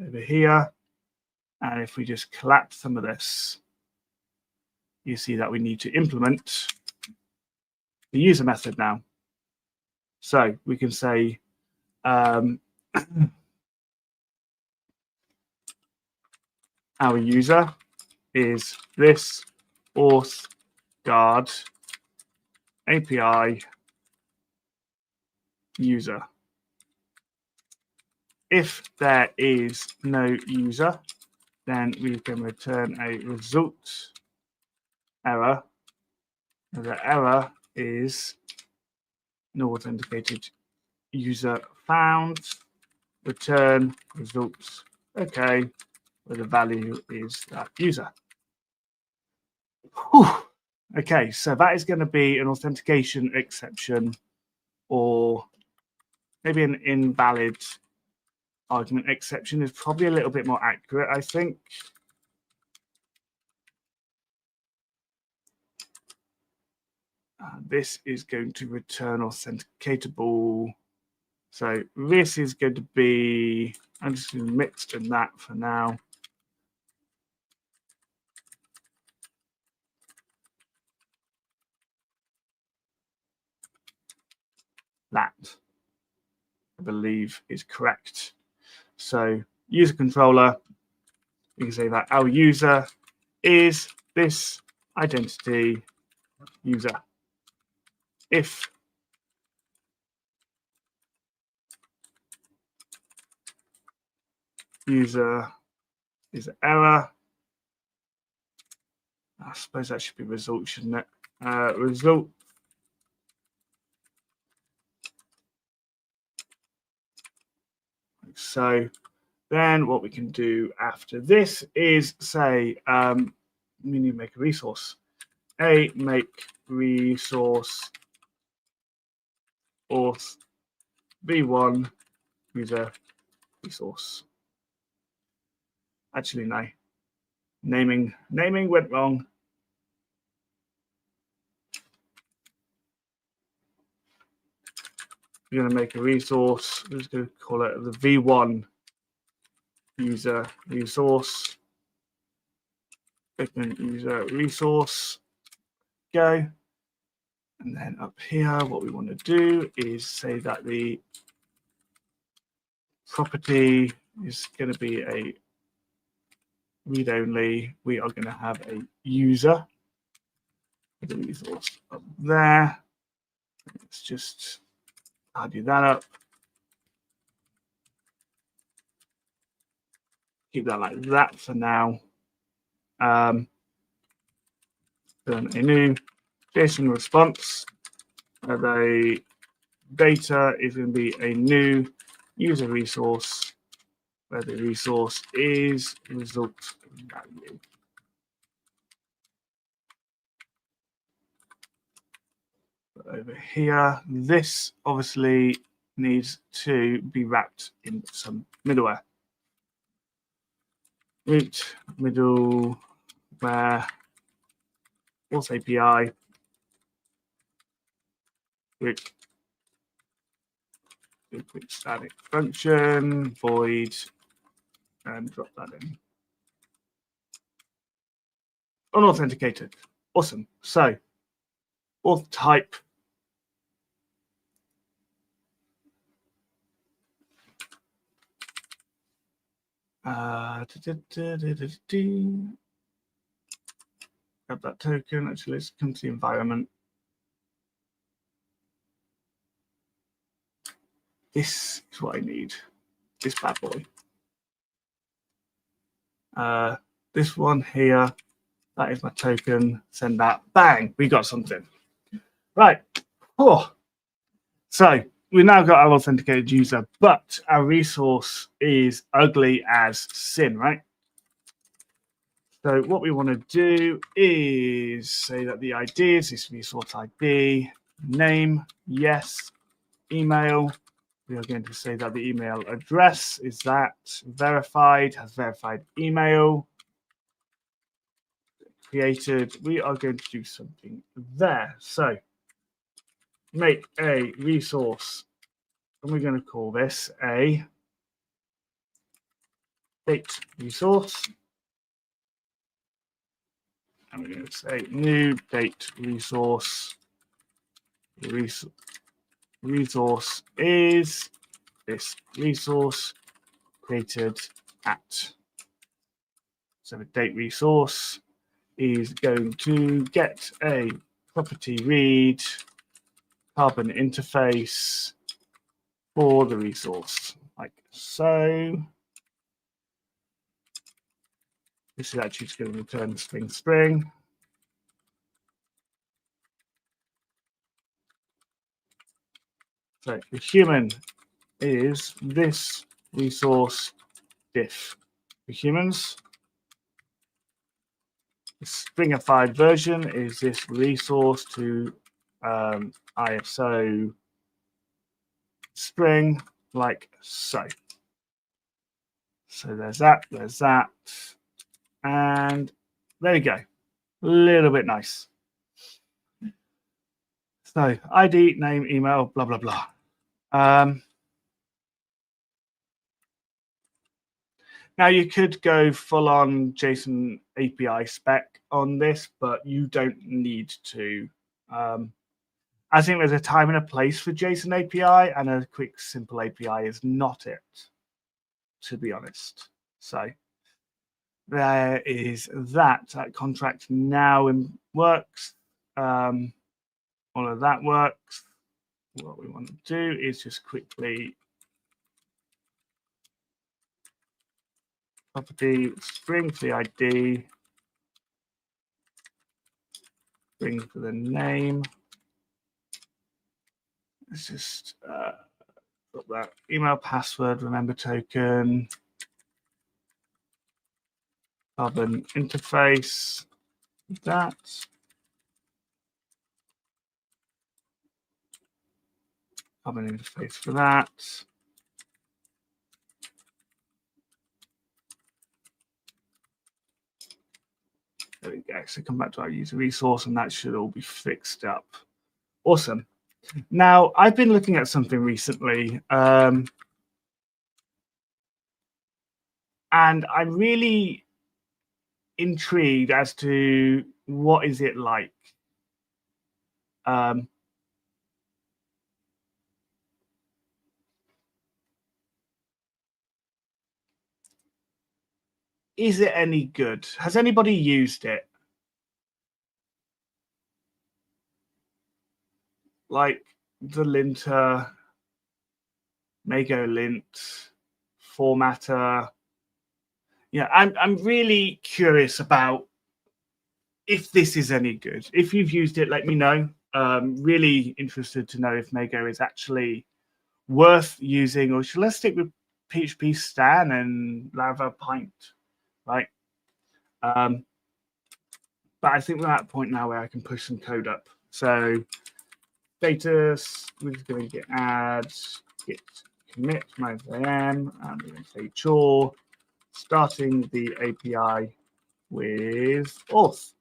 [SPEAKER 1] over here. And if we just collapse some of this, you see that we need to implement the user method now. So we can say our user is this auth guard API user. if there is no user, then we can return a result error. The error is no authenticated user found. Return results. Okay, where the value is that user. Whew. Okay, so that is going to be an authentication exception, or maybe an invalid argument exception is probably a little bit more accurate, I think. This is going to return authenticatable. So this is going to be, I'm just going to mix in that for now. That, I believe, is correct. So user controller, we can say that our user is this identity user. If user is an error, I suppose that should be result, shouldn't it? Result so then what we can do after this is say we need to make a resource. Make resource auth v1 user resource. Actually, no. Naming went wrong. We're going to make a resource. We're just going to call it the v1 user resource. Open user resource. Go. And then up here, what we want to do is say that the property is going to be a read only. We are going to have a user. The resource up there. Let's just tidy that up. Keep that like that for now. Then a new JSON response. The data is going to be a new user resource where the resource is result value. But over here, this obviously needs to be wrapped in some middleware. Root middleware auth API root quick static function void and drop that in. Unauthenticated. Awesome. So auth type grab that token. Actually, let's come to the environment. This is what I need. This bad boy. This one here. That is my token. Send that. Bang. We got something. Right. Oh. So we've now got our authenticated user, but our resource is ugly as sin, right? So what we want to do is say that the ID is this resource ID, name, yes, email. We are going to say that the email address is that verified, has verified email. Created. We are going to do something there. So make a resource, and we're going to call this a date resource. And we're going to say new date resource. Resource is this resource created at. So the date resource is going to get a property read carbon interface for the resource. like so. This is actually just going to return string. So the human is this resource diff for humans. The stringified version is this resource to ISO string, like so. So there's that, and there we go. A little bit nice. So ID, name, email, blah, blah, blah. Now you could go full on JSON API spec on this, but you don't need to. I think there's a time and a place for JSON API, and a quick, simple API is not it, to be honest. So there is that. That contract now works. All of that works. What we want to do is just quickly property string for the ID, string for the name. Let's just put that email, password, remember token, carbon interface, that. Carbon interface for that. There we go. So come back to our user resource, and that should all be fixed up. Awesome. Now, I've been looking at something recently, and I'm really intrigued as to what is it like. Is it any good? Has anybody used it? Like the linter, Mago lint, formatter. Yeah, I'm really curious about if this is any good. If you've used it, let me know. Really interested to know if Mago is actually worth using, or should I stick with PHP Stan and Laravel Pint, right? But I think we're at a point now where I can push some code up. So status, we're just going to get add git commit -am, and we're going to say chore, starting the API with auth.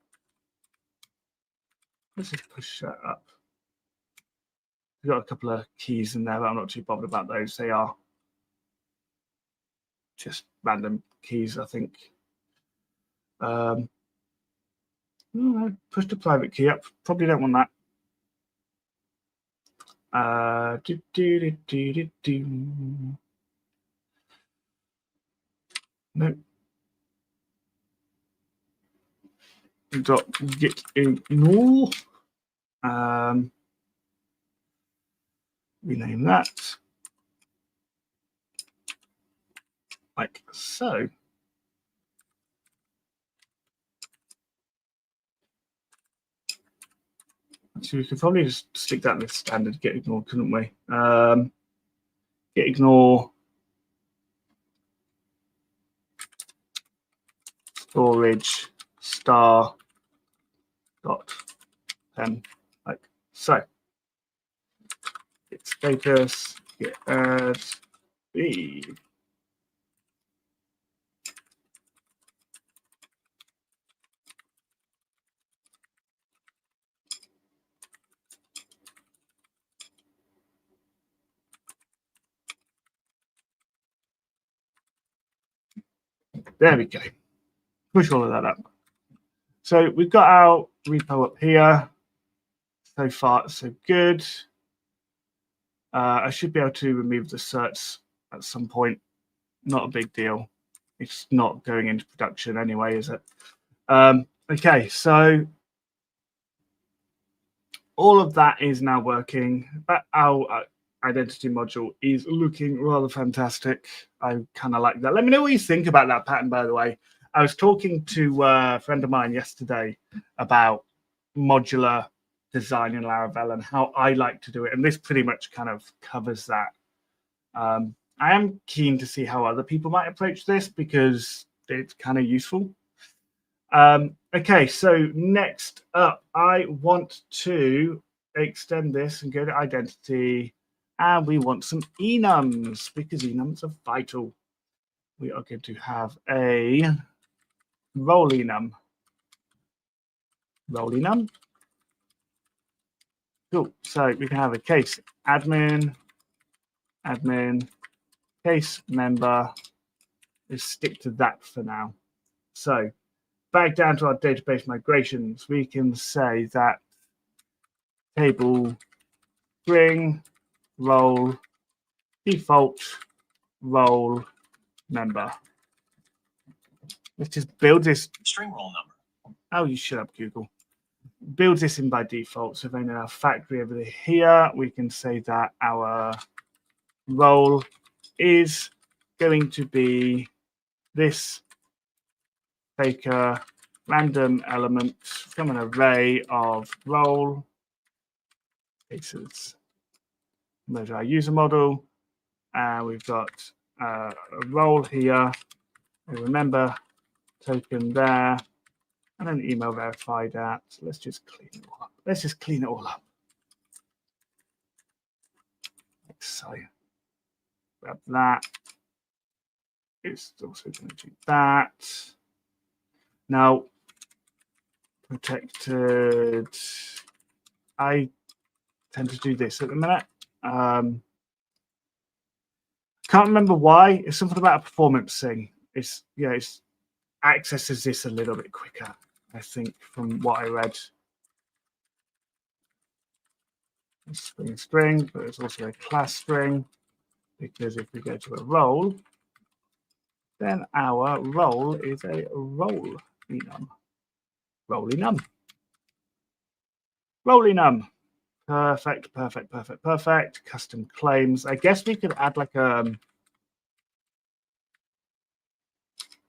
[SPEAKER 1] Let's just push that up. We've got a couple of keys in there, but I'm not too bothered about those. They are just random keys, I think. Push the private key up. Probably don't want that. No. Dot git ignore. Rename that like so. So we could probably just stick that in the standard git ignore, couldn't we? Git ignore storage star dot pen, like so. Git status, git add b. There we go. Push all of that up. So we've got our repo up here. So far, so good. I should be able to remove the certs at some point. Not a big deal. It's not going into production anyway, is it? Okay, so all of that is now working. But identity module is looking rather fantastic. I kind of like that. Let me know what you think about that pattern, by the way. I was talking to a friend of mine yesterday about modular design in Laravel and how I like to do it. And this pretty much kind of covers that. I am keen to see how other people might approach this because it's kind of useful. Okay, so next up, I want to extend this and go to identity. And we want some enums because enums are vital. We are going to have a role enum. Role enum. Cool. So we can have a case admin, case member. Let's stick to that for now. So back down to our database migrations, we can say that table string role default role member. Let's just build this
[SPEAKER 2] string role number.
[SPEAKER 1] Oh, you shut up, Google. Build this in by default. So then in our factory over here, we can say that our role is going to be this take a random element from an array of role cases. There's our user model. And we've got a role here. Remember token there. And an email verified at. Let's just clean it all up. Let's just clean it all up. So grab that. It's also going to do that. Now, protected. I tend to do this at the minute. Can't remember why. It's something about a performance thing. It's accesses this a little bit quicker, I think, from what I read. String, but it's also a class string, because if we go to a role, then our role is a role enum. Role enum. Role enum. Perfect, perfect, perfect, perfect. Custom claims. I guess we could add like a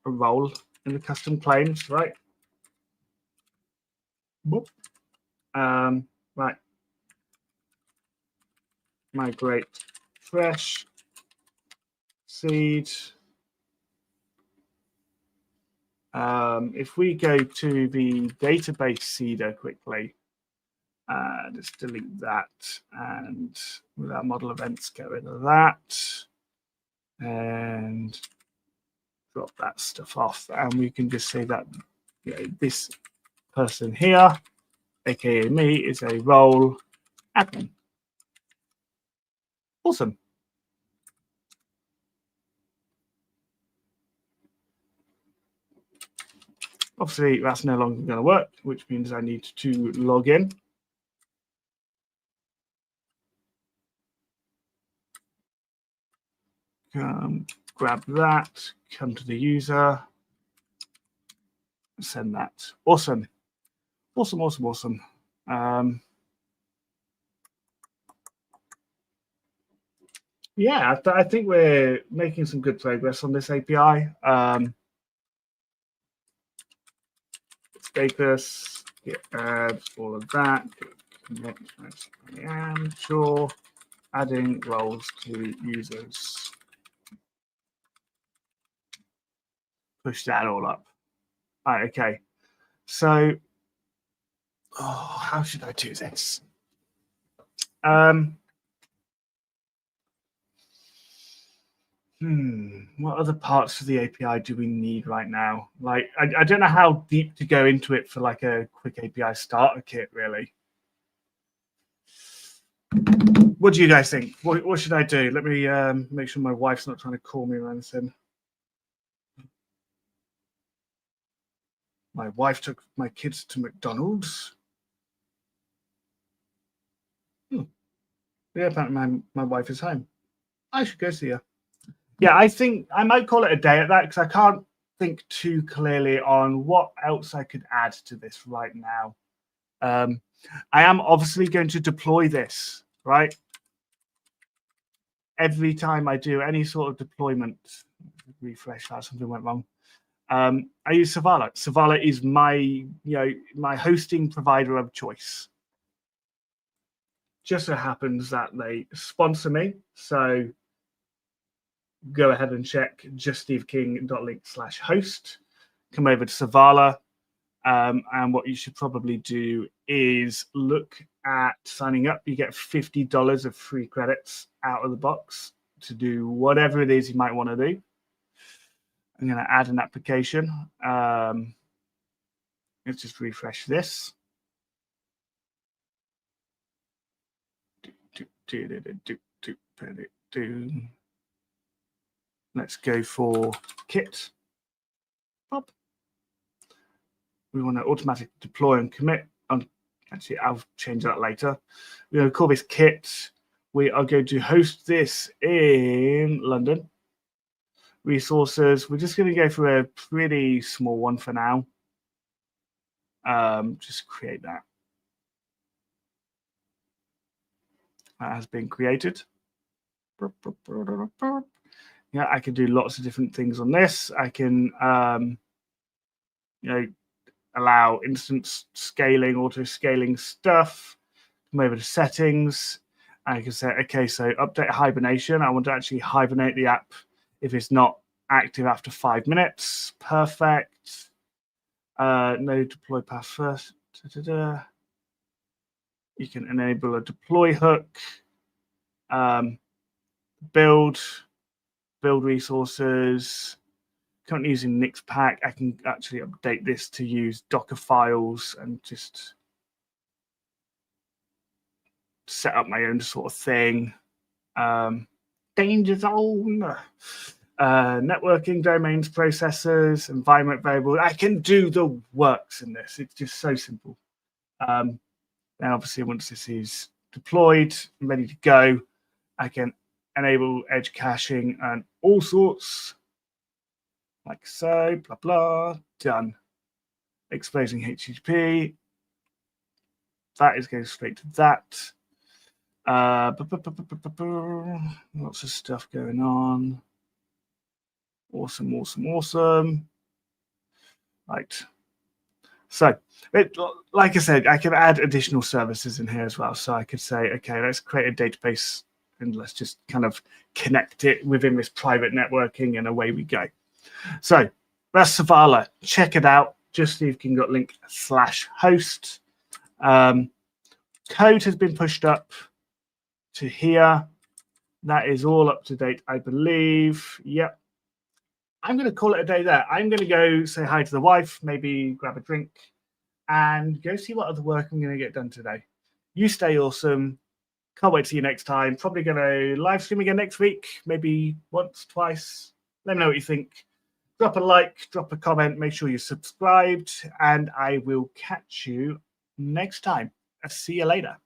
[SPEAKER 1] role in the custom claims, right? Whoop. Right. Migrate fresh seed. If we go to the database seeder quickly, just delete that, and with our model events, get rid of that, and drop that stuff off. And we can just say that this person here, aka me, is a role admin. Awesome. Obviously, that's no longer going to work, which means I need to log in. Grab that, come to the user, send that. Awesome. Awesome, awesome, awesome. Yeah, I think we're making some good progress on this API. Status, add all of that. And sure, adding roles to users. Push that all up. All right, okay. So, how should I do this? What other parts of the API do we need right now? Like, I don't know how deep to go into it for like a quick API starter kit, really. What do you guys think? What should I do? Let me make sure my wife's not trying to call me or anything. My wife took my kids to McDonald's. Yeah, apparently my wife is home. I should go see her. Yeah, I think I might call it a day at that because I can't think too clearly on what else I could add to this right now. I am obviously going to deploy this, right? every time I do any sort of deployment, refresh that, something went wrong. I use Savala. Savala is my, my hosting provider of choice. Just so happens that they sponsor me, so go ahead and check juststeveking.link/host. Come over to Savala, and what you should probably do is look at signing up. You get $50 of free credits out of the box to do whatever it is you might want to do. I'm going to add an application. Let's just refresh this. Let's go for Kit. Pop. We want to automatically deploy and commit. Actually, I'll change that later. We're going to call this Kit. We are going to host this in London. Resources. We're just going to go for a pretty small one for now. Just create that. That has been created. Yeah, I can do lots of different things on this. I can, allow instance scaling, auto scaling stuff. Come over to settings. I can say, okay, so update hibernation. I want to actually hibernate the app if it's not active after 5 minutes. Perfect. No deploy path first. You can enable a deploy hook. Build resources. Currently using Nixpack. I can actually update this to use Docker files and just set up my own sort of thing. Danger zone. Networking, domains, processors, environment variable. I can do the works in this. It's just so simple. Then obviously once this is deployed and ready to go, I can enable edge caching and all sorts, like so, blah, blah, done. Exposing HTTP. That is going straight to that. Lots of stuff going on. Awesome. Right. So, like I said, I can add additional services in here as well. So I could say, okay, let's create a database and let's just kind of connect it within this private networking, and away we go. So that's Savala. Check it out. juststeveking.link/host. Code has been pushed up to here. That is all up to date, I believe. Yep. I'm going to call it a day there. I'm going to go say hi to the wife, maybe grab a drink, and go see what other work I'm going to get done today. You stay awesome. Can't wait to see you next time. Probably going to live stream again next week, maybe once, twice. Let me know what you think. Drop a like, drop a comment, make sure you're subscribed, and I will catch you next time. I'll see you later.